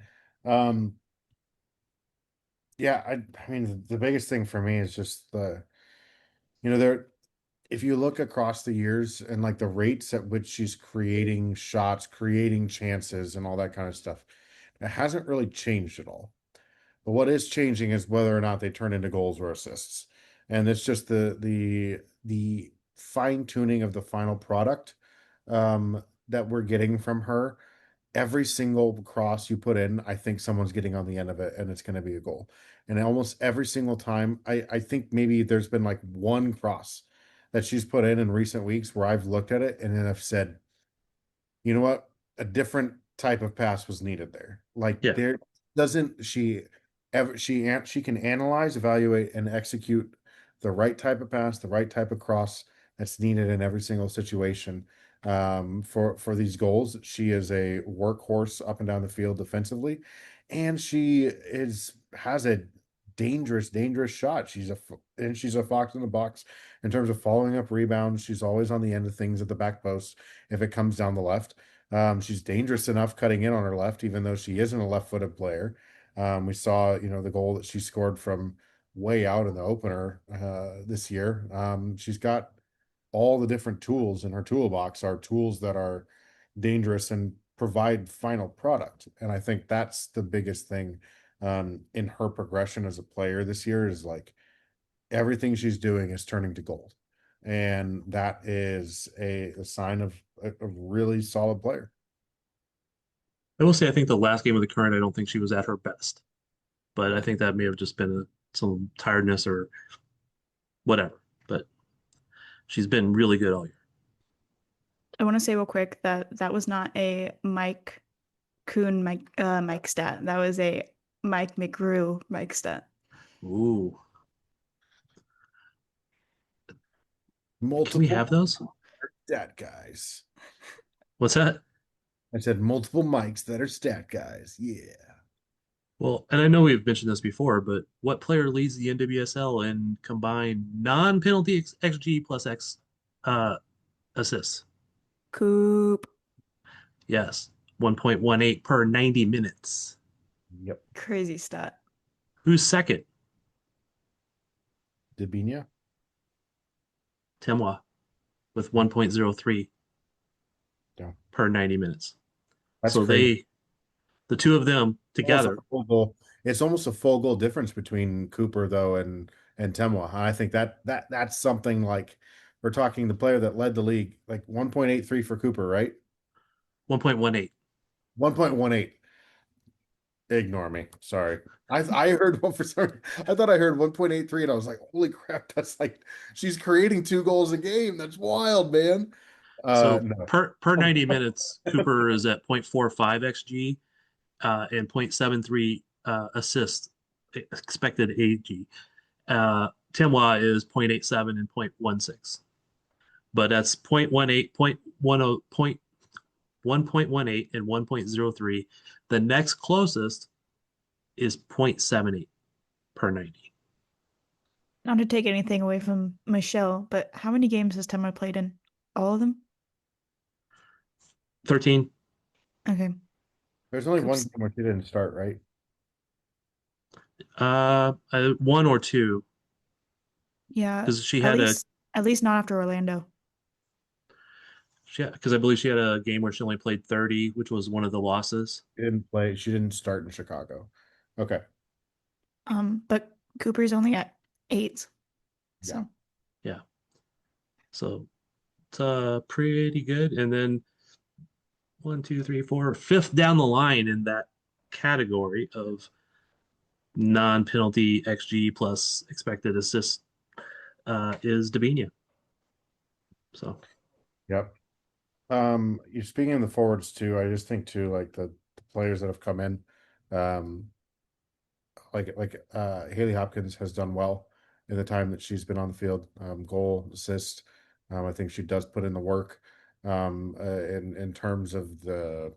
Yeah, I mean the biggest thing for me is just there if you look across the years and like the rates at which she's creating shots, creating chances and all that kind of stuff, it hasn't really changed at all. But what is changing is whether or not they turn into goals or assists. And it's just the fine tuning of the final product that we're getting from her. Every single cross you put in, I think someone's getting on the end of it and it's going to be a goal. And almost every single time, I think maybe there's been like one cross that she's put in recent weeks where I've looked at it and then I've said, you know what? A different type of pass was needed there. Like Yeah. there doesn't she ever she can analyze, evaluate, and execute the right type of pass, the right type of cross that's needed in every single situation. For these goals, she is a workhorse up and down the field defensively, and she has a dangerous shot. She's a fox in the box in terms of following up rebounds. She's always on the end of things at the back post if it comes down the left. She's dangerous enough cutting in on her left, even though she isn't a left-footed player. We saw, the goal that she scored from way out in the opener this year. She's got all the different tools in her toolbox are tools that are dangerous and provide final product. And I think that's the biggest thing in her progression as a player this year is like everything she's doing is turning to gold. And that is a sign of a really solid player. I will say I think the last game of the current, I don't think she was at her best, but I think that may have just been some tiredness or whatever. But she's been really good all year. I want to say real quick that that was not a Mike Kuhn Mike stat. That was a Mike McGrew Mike stat. Ooh. Multiple Can we have those? Stat guys. What's that? I said multiple mics that are stat guys. Yeah. Well, and I know we've mentioned this before, but what player leads the NWSL in combined non-penalty XG plus X assists? Coop. Yes, 1.18 per 90 minutes. Yep. Crazy stat. Who's second? Dabinia. Temois with 1.03 per 90 minutes. That's so crazy. the two of them together. It's almost a full goal difference between Cooper though and Temois. I think that's something like we're talking the player that led the league, like 1.83 for Cooper, right? 1.18. 1.18. Ignore me. Sorry. I heard one for sorry. I thought I heard 1.83 and I was like, holy crap, that's like she's creating 2 goals a game. That's wild, man. So No. per 90 minutes, Cooper is at 0.45 XG and 0.73 assist expected AG. Timwa is 0.87 and 0.16. But that's 0.18, 0.10, 1.18 and 1.03. The next closest is 0.78 per 90. Not to take anything away from Michelle, but how many games has Temma played in? All of them? 13. Okay. There's only one Oops. game where she didn't start, right? One or two, Yeah. because she had At least not after Orlando. because I believe she had a game where she only played 30, which was one of the losses. She didn't start in Chicago. Okay. But Cooper's only at 8. Yeah. So Yeah. So it's pretty good. And then 1, 2, 3, 4, fifth down the line in that category of non-penalty XG plus expected assist is Dabinia. So Yep. You're speaking of the forwards too. I just think too, like the players that have come in, um, Haley Hopkins has done well in the time that she's been on the field. Goal, assist. I think she does put in the work. In terms of the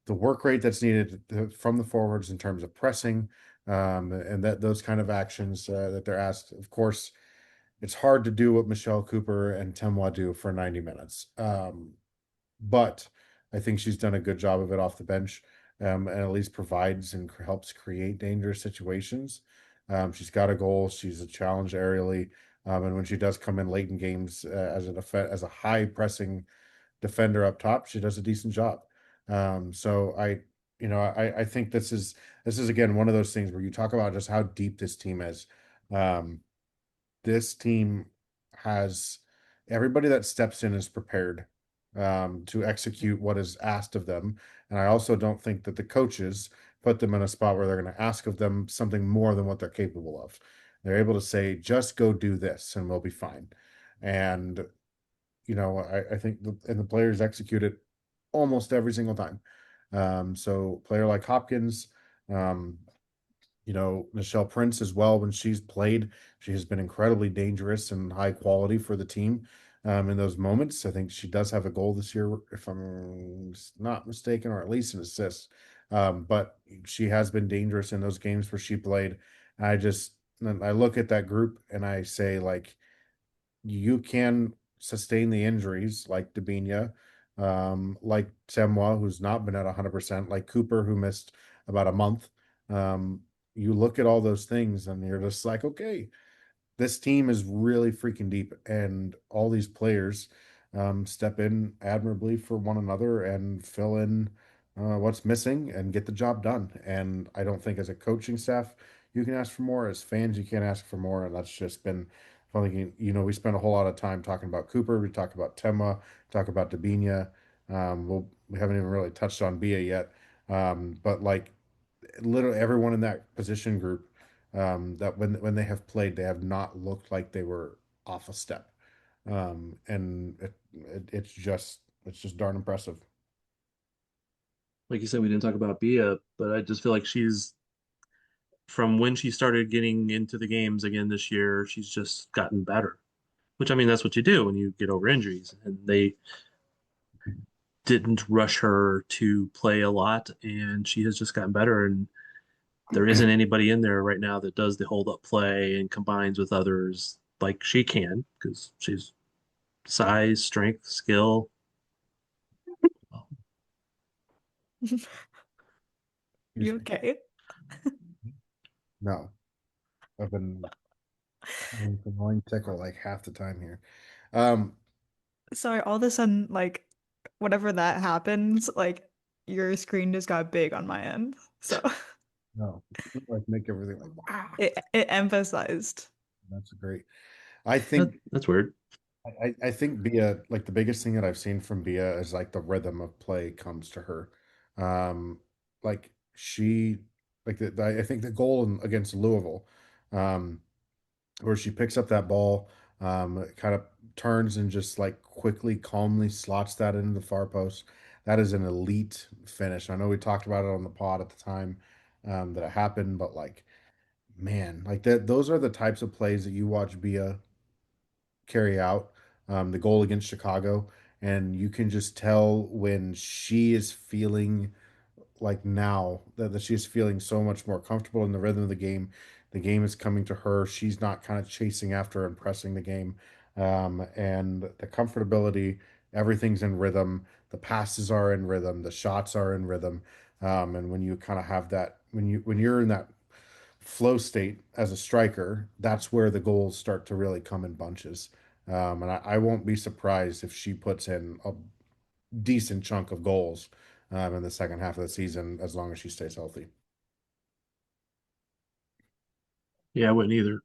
work rate that's needed from the forwards in terms of pressing, and that those kind of actions that they're asked. Of course, it's hard to do what Michelle Cooper and Temwa do for 90 minutes. But I think she's done a good job of it off the bench, and at least provides and helps create dangerous situations. She's got a goal. She's a challenge aerially, and when she does come in late in games as a high pressing defender up top, she does a decent job. So I think this is again one of those things where you talk about just how deep this team is. Um, this team has everybody that steps in is prepared to execute what is asked of them. And I also don't think that the coaches put them in a spot where they're going to ask of them something more than what they're capable of. They're able to say, just go do this and we'll be fine. And, I think the players execute it almost every single time. So player like Hopkins, um, Michelle Prince as well, when she's played, she has been incredibly dangerous and high quality for the team in those moments. I think she does have a goal this year, if I'm not mistaken, or at least an assist. But she has been dangerous in those games where she played. I look at that group and I say, like, you can sustain the injuries like Dabinia, like Semwa, who's not been at 100%, like Cooper, who missed about a month. You look at all those things and you're just like, okay, this team is really freaking deep, and all these players step in admirably for one another and fill in what's missing and get the job done. And I don't think as a coaching staff you can ask for more. As fans, you can't ask for more, and that's just been funny. We spend a whole lot of time talking about Cooper. We talk about Tema, talk about Dabinia. We haven't even really touched on Bia yet, but like literally everyone in that position group that when they have played, they have not looked like they were off a step, and it's just darn impressive. like you said, we didn't talk about Bia, but I just feel like she's from when she started getting into the games again this year, she's just gotten better. Which I mean, that's what you do when you get over injuries, and they didn't rush her to play a lot, and she has just gotten better. And there isn't anybody in there right now that does the hold up play and combines with others like she can because she's size, strength, skill. You okay? No, I've been having an annoying tickle like half the time here. Um, Sorry, all of a sudden, like, whenever that happens, like, your screen just got big on my end. So no, like make everything like wow. it emphasized. That's great. I think that's weird. I think Bia, like the biggest thing that I've seen from Bia is like the rhythm of play comes to her. Like she, I think the goal against Louisville, um, where she picks up that ball, kind of turns and just like quickly, calmly slots that into the far post. That is an elite finish. I know we talked about it on the pod at the time that it happened, but like man, like that. Those are the types of plays that you watch Bia carry out. The goal against Chicago, and you can just tell when she is feeling like now that she's feeling so much more comfortable in the rhythm of the game. The game is coming to her. She's not kind of chasing after and pressing the game. And the comfortability, everything's in rhythm. The passes are in rhythm. The shots are in rhythm. And when you kind of have that, when you're in that flow state as a striker, that's where the goals start to really come in bunches. And I won't be surprised if she puts in a decent chunk of goals in the second half of the season, as long as she stays healthy. Yeah, I wouldn't either.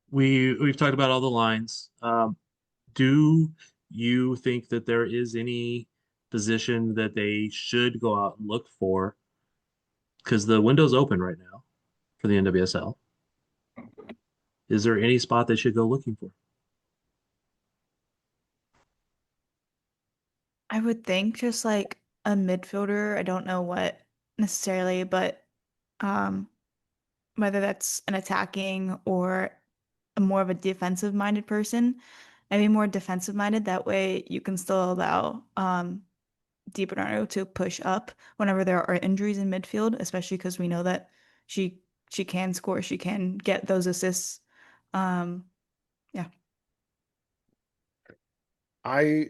We've talked about all the lines. Do you think that there is any position that they should go out and look for? Because the window's open right now for the NWSL. Is there any spot they should go looking for? I would think just like a midfielder. I don't know what necessarily, but um, whether that's an attacking or a more of a defensive minded person, maybe more defensive minded. That way you can still allow Di Bernardo to push up whenever there are injuries in midfield, especially because we know that she she can score, she can get those assists. Um, yeah. I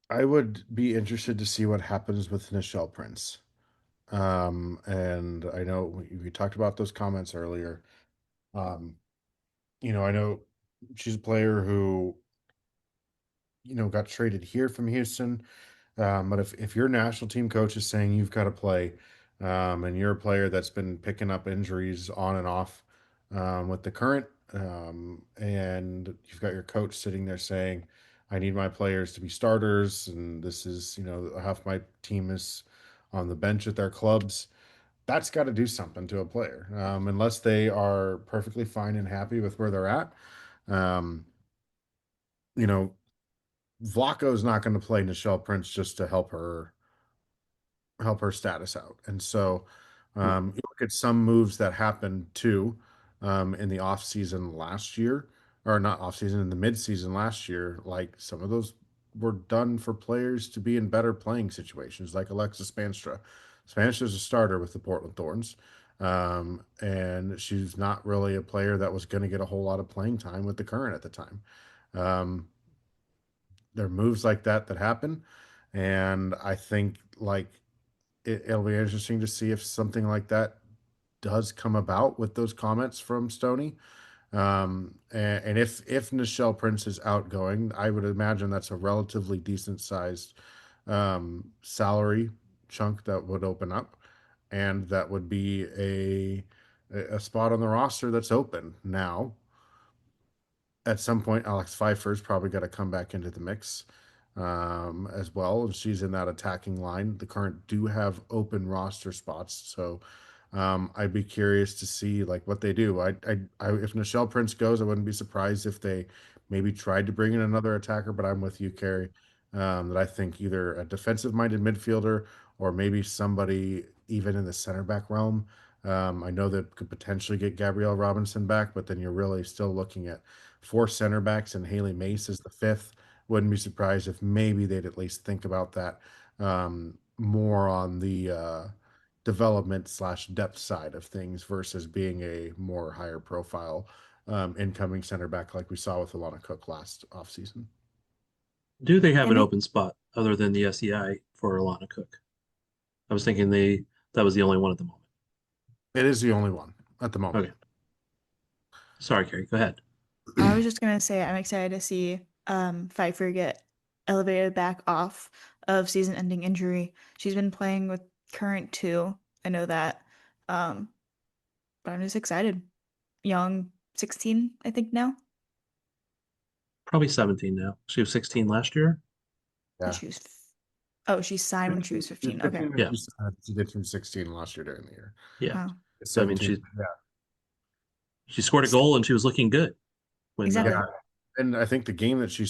I would be interested to see what happens with Nichelle Prince. And I know we talked about those comments earlier. Um, I know she's a player who, got traded here from Houston. But if your national team coach is saying you've got to play, and you're a player that's been picking up injuries on and off with the current, and you've got your coach sitting there saying, I need my players to be starters, and this is, half my team is on the bench at their clubs. That's got to do something to a player, unless they are perfectly fine and happy with where they're at. Um, you know, Vlaco's not going to play Nichelle Prince just to help her status out. And so you look at some moves that happened too in the off season last year, or not off season, in the mid season last year. Like some of those were done for players to be in better playing situations, like Alexis Spanstra. Spanstra's a starter with the Portland Thorns. And she's not really a player that was going to get a whole lot of playing time with the current at the time. Um, there are moves like that happen. And I think like it'll be interesting to see if something like that does come about with those comments from Stoney. And if Nichelle Prince is outgoing, I would imagine that's a relatively decent sized salary chunk that would open up, and that would be a spot on the roster that's open now. At some point, Alex Pfeiffer's probably got to come back into the mix as well. And she's in that attacking line. The current do have open roster spots, so I'd be curious to see like what they do. If Nichelle Prince goes, I wouldn't be surprised if they maybe tried to bring in another attacker. But I'm with you, Carrie, that I think either a defensive-minded midfielder or maybe somebody even in the center back realm. I know that could potentially get Gabrielle Robinson back, but then you're really still looking at four center backs and Haley Mace is the fifth. Wouldn't be surprised if maybe they'd at least think about that more on the development slash depth side of things versus being a more higher profile incoming center back like we saw with Alana Cook last offseason. Do they have And an I, open spot other than the SEI for Alana Cook? I was thinking that was the only one at the moment. It is the only one at the moment. Okay. Sorry, Carrie. Go ahead. I was just gonna say I'm excited to see Pfeiffer get elevated back off of season-ending injury. She's been playing with current too. I know that. Um, but I'm just excited. Young, 16, I think now. Probably 17 now. She was 16 last year. And Yeah. oh, she signed when she was 15. Okay. Yeah. She did from 16 last year during the year. Yeah. Wow. So I mean, 17, she scored a goal and she was looking good. When, Exactly. yeah. And I think the game that she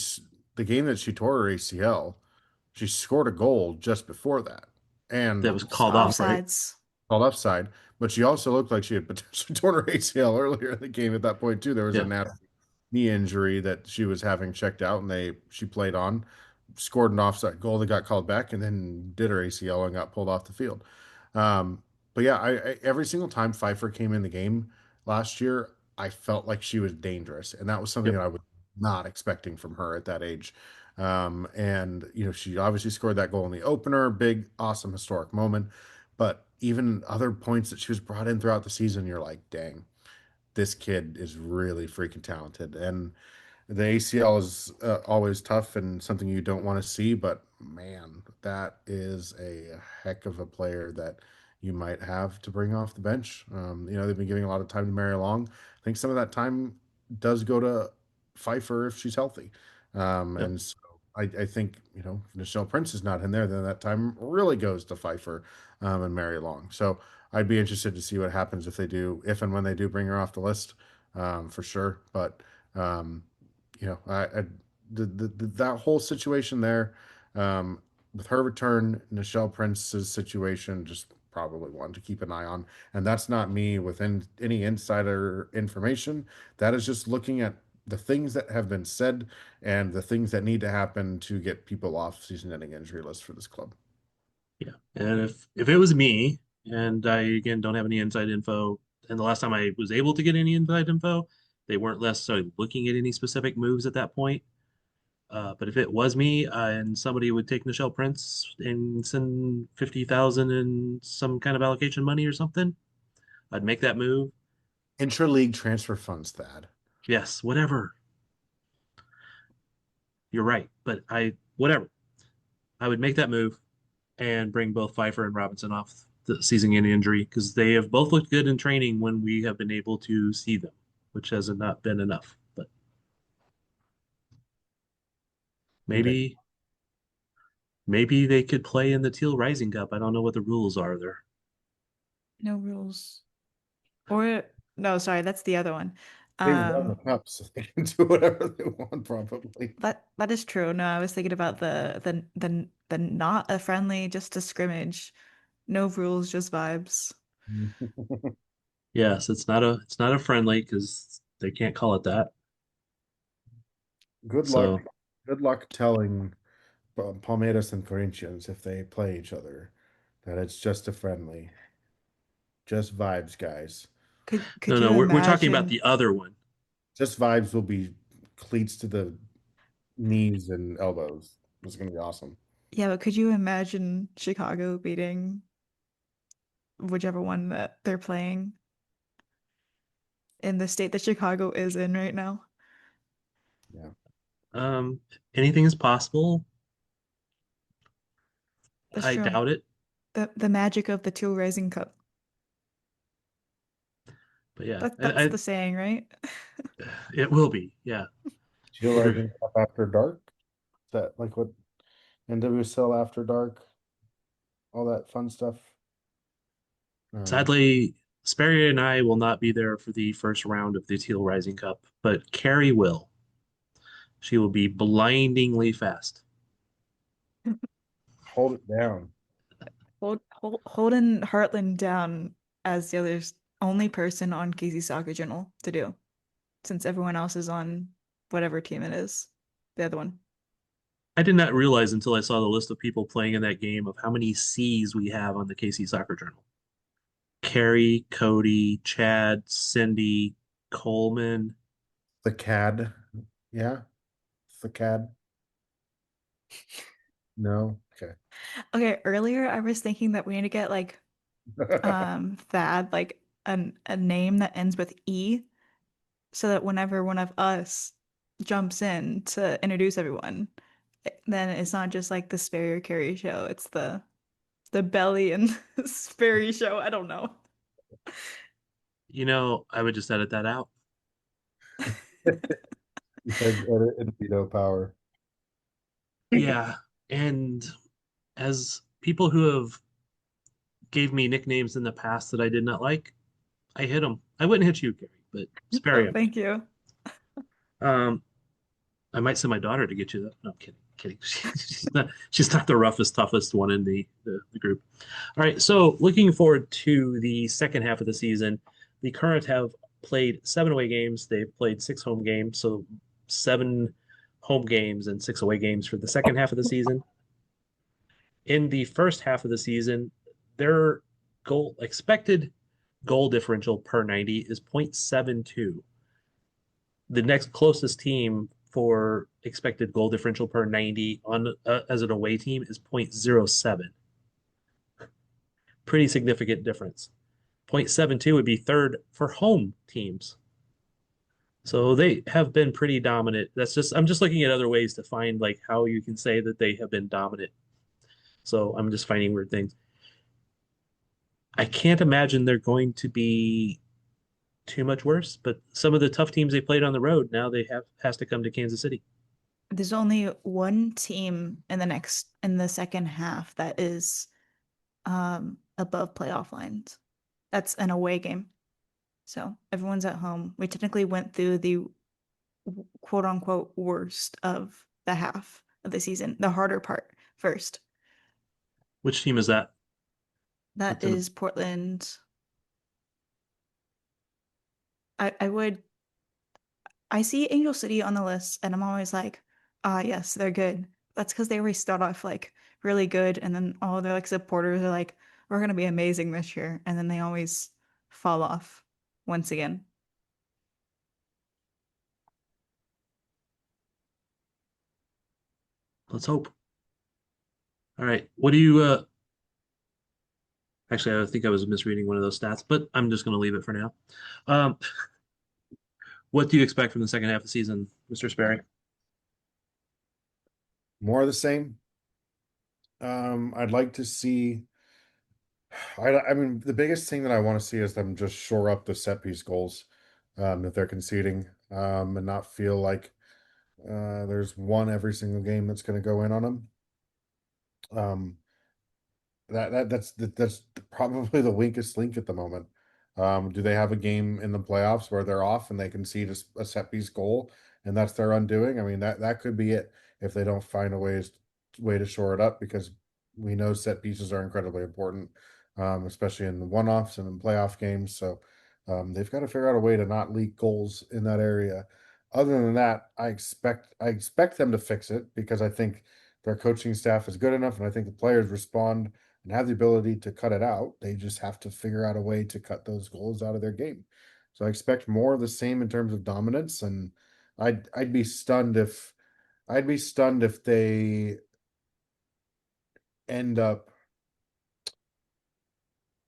tore her ACL, she scored a goal just before that. And that was called off, right? Offsides. called offside, but she also looked like she had potentially torn her ACL earlier in the game at that point too. There was a Yeah. nasty knee injury that she was having checked out, and she played on, scored an offside goal that got called back, and then did her ACL and got pulled off the field. Um, but yeah, every single time Pfeiffer came in the game last year, I felt like she was dangerous, and that was something Yep. that I was not expecting from her at that age. And she obviously scored that goal in the opener, big, awesome, historic moment. But even other points that she was brought in throughout the season, you're like, dang, this kid is really freaking talented. And the ACL is always tough and something you don't want to see, but man, that is a heck of a player that you might have to bring off the bench. They've been giving a lot of time to Mary Long. I think some of that time does go to Pfeiffer if she's healthy. Yep. And so I think, if Nichelle Prince is not in there, then that time really goes to Pfeiffer and Mary Long. So I'd be interested to see what happens if and when they do bring her off the list, for sure. But um, that whole situation there, with her return, Nichelle Prince's situation, just probably one to keep an eye on. And that's not me within any insider information. That is just looking at the things that have been said and the things that need to happen to get people off season-ending injury list for this club. Yeah. And if it was me, and I again don't have any inside info, and the last time I was able to get any inside info, they weren't necessarily looking at any specific moves at that point. But if it was me, and somebody would take Nichelle Prince and send 50,000 in some kind of allocation money or something, I'd make that move. Intra-league transfer funds, Thad. Yes, whatever. You're right, but whatever. I would make that move and bring both Pfeiffer and Robinson off the season-ending injury because they have both looked good in training when we have been able to see them, which has not been enough. But Okay. maybe they could play in the Teal Rising Cup. I don't know what the rules are there. No rules. Or no, sorry, that's the other one. They won the cup, so they can do whatever they want, probably. That is true. No, I was thinking about the not a friendly, just a scrimmage. No rules, just vibes. Yes, it's not a friendly because they can't call it that. Good luck. So Good luck telling Palmeiras and Corinthians if they play each other that it's just a friendly, just vibes, guys. Could no, you we're talking about imagine? the other one. Just vibes will be cleats to the knees and elbows. It's gonna be awesome. Yeah, but could you imagine Chicago beating whichever one that they're playing in the state that Chicago is in right now? Yeah. Um, Anything is possible. That's I true. doubt it, The magic of the Teal Rising Cup. but yeah, That's the saying, right? it will be. Yeah. Teal It'll- Rising Up After Dark. Is that like what NWSL After Dark? All that fun stuff. Sadly, Sperry and I will not be there for the first round of the Teal Rising Cup, but Carrie will. She will be blindingly fast. Hold it down. Holding Heartland down as the only person on Casey Soccer Journal to do, since everyone else is on whatever team it is, the other one. I did not realize until I saw the list of people playing in that game of how many C's we have on the KC Soccer Journal. Carrie, Cody, Chad, Cindy, Coleman. The CAD. Yeah. The CAD. No. Okay. Okay, earlier I was thinking that we need to get like Thad, like a name that ends with E, so that whenever one of us jumps in to introduce everyone, then it's not just like the Sperry or Carrie show, it's the Belly and Sperry show. I don't know. I would just edit that out. Edit and veto power. Yeah, and as people who have gave me nicknames in the past that I did not like, I hit them. I wouldn't hit you, Gary, but Sperry. Oh, thank you. I might send my daughter to get you that. No, I'm kidding. Kidding. She's not the roughest, toughest one in the group. All right. So looking forward to the second half of the season. The Current have played 7 away games. They've played 6 home games. So 7 home games and 6 away games for the second half of the season. In the first half of the season, their expected goal differential per 90 is 0.72. The next closest team for expected goal differential per 90 on as an away team is 0.07. Pretty significant difference. 0.72 would be third for home teams. So they have been pretty dominant. I'm just looking at other ways to find like how you can say that they have been dominant. So I'm just finding weird things. I can't imagine they're going to be too much worse, but some of the tough teams they played on the road, now they has to come to Kansas City. There's only one team in the second half that is above playoff lines. That's an away game. So everyone's at home. We technically went through the quote unquote worst of the half of the season, the harder part first. Which team is that? That is Portland. I see Angel City on the list and I'm always like, yes, they're good. That's because they always start off like really good and then all their like supporters are like, we're gonna be amazing this year, and then they always fall off once again. Let's hope. All right. What do you actually I think I was misreading one of those stats, but I'm just gonna leave it for now. Um what do you expect from the second half of the season, Mr. Sperry? More of the same. I'd like to see. I mean, the biggest thing that I want to see is them just shore up the set piece goals that they're conceding, and not feel like there's one every single game that's going to go in on them. Um, that's probably the weakest link at the moment. Do they have a game in the playoffs where they're off and they concede a set piece goal and that's their undoing? I mean, that could be it if they don't find a way to shore it up, because we know set pieces are incredibly important, especially in the one-offs and in playoff games. So they've got to figure out a way to not leak goals in that area. Other than that, I expect them to fix it, because I think their coaching staff is good enough, and I think the players respond and have the ability to cut it out. They just have to figure out a way to cut those goals out of their game. So I expect more of the same in terms of dominance, and I'd be stunned if they end up,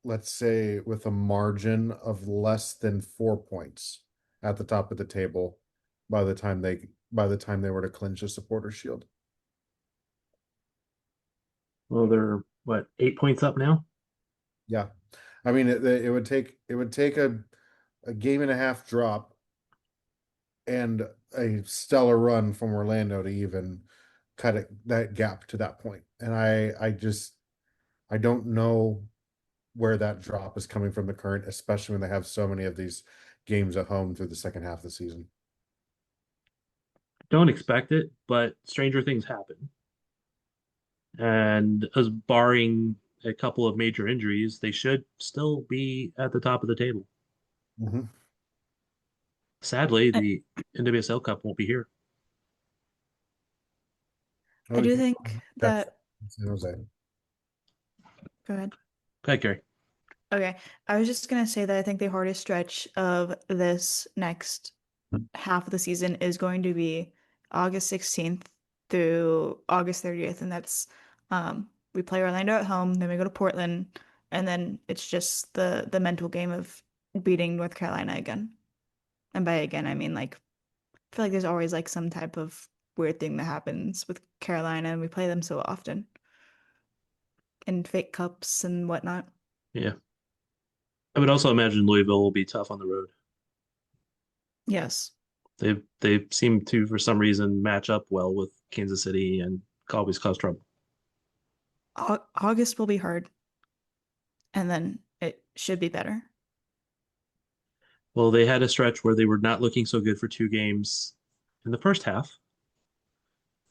let's say, with a margin of less than 4 points at the top of the table by the time they were to clinch a supporter shield. Well, they're what, 8 points up now? Yeah, I mean, it would take a game and a half drop and a stellar run from Orlando to even cut that gap to that point. And I don't know where that drop is coming from the Current, especially when they have so many of these games at home through the second half of the season. Don't expect it, but stranger things happen. And as barring a couple of major injuries, they should still be at the top of the table. Mm-hmm. Sadly, the NWSL Cup won't be here. I do think that. San Jose. Go ahead. Go ahead, Gary. Okay, I was just gonna say that I think the hardest stretch of this next half of the season is going to be August 16th through August 30th, and that's we play Orlando at home, then we go to Portland, and then it's just the mental game of beating North Carolina again. And by again, I mean like I feel like there's always like some type of weird thing that happens with Carolina, and we play them so often in fake cups and whatnot. Yeah. I would also imagine Louisville will be tough on the road. Yes. They seem to, for some reason, match up well with Kansas City and always cause trouble. August will be hard, and then it should be better. Well, they had a stretch where they were not looking so good for 2 games in the first half.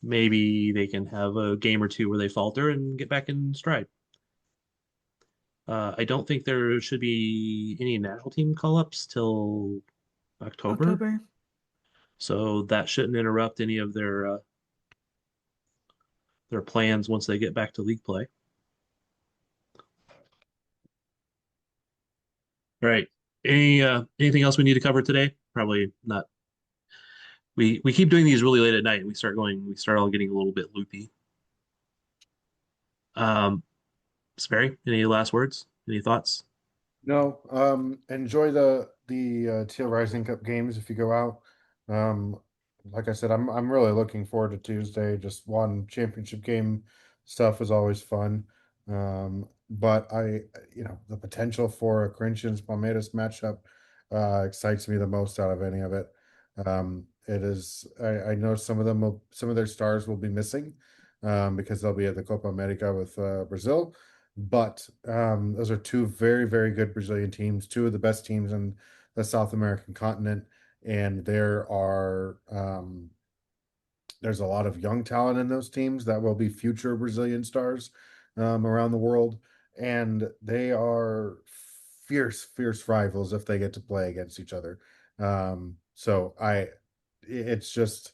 maybe they can have a game or two where they falter and get back in stride. I don't think there should be any national team call-ups till October. So that shouldn't interrupt any of their plans once they get back to league play. All right. Anything else we need to cover today? Probably not. We keep doing these really late at night and we start all getting a little bit loopy. Sperry, any last words? Any thoughts? No, enjoy the Teal Rising Cup games if you go out. Um, like I said, I'm really looking forward to Tuesday. Just one championship game stuff is always fun. But the potential for a Corinthians Palmeiras matchup excites me the most out of any of it. It is. I know some of their stars will be missing because they'll be at the Copa America with Brazil. But those are two very, very good Brazilian teams, two of the best teams in the South American continent. And there's a lot of young talent in those teams that will be future Brazilian stars around the world. And they are fierce, fierce rivals if they get to play against each other. It's just,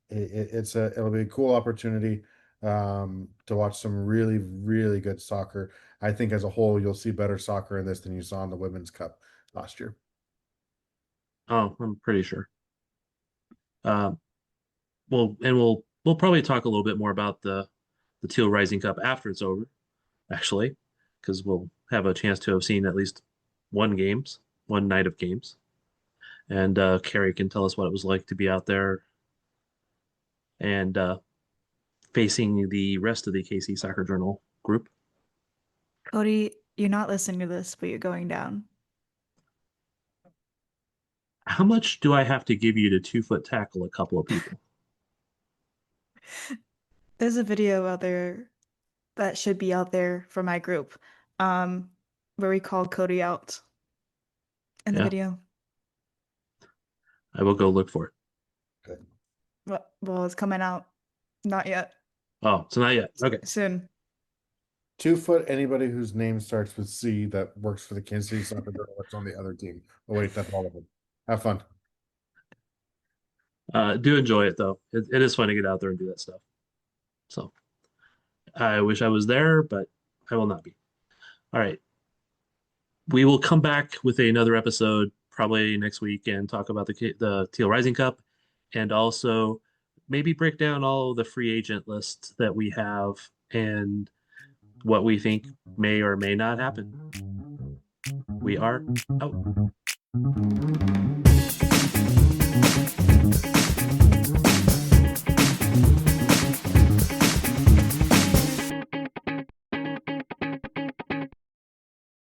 it'll be a cool opportunity to watch some really, really good soccer. I think as a whole, you'll see better soccer in this than you saw in the Women's Cup last year. Oh, I'm pretty sure. We'll probably talk a little bit more about the Teal Rising Cup after it's over, actually, because we'll have a chance to have seen at least one night of games, and Carrie can tell us what it was like to be out there and facing the rest of the KC Soccer Journal group. Cody, you're not listening to this, but you're going down. How much do I have to give you to 2-foot tackle a couple of people? There's a video out there that should be out there for my group, where we called Cody out in the video. I will go look for it. Well, it's coming out. Not yet. Oh, so not yet. Okay. Soon. 2-foot anybody whose name starts with C that works for the Kansas City Soccer Journal that's on the other team. Oh wait, that's all of them. Have fun. Do enjoy it though. It is fun to get out there and do that stuff. So I wish I was there, but I will not be. All right. We will come back with another episode probably next week and talk about the Teal Rising Cup and also maybe break down all the free agent lists that we have and what we think may or may not happen. We are out.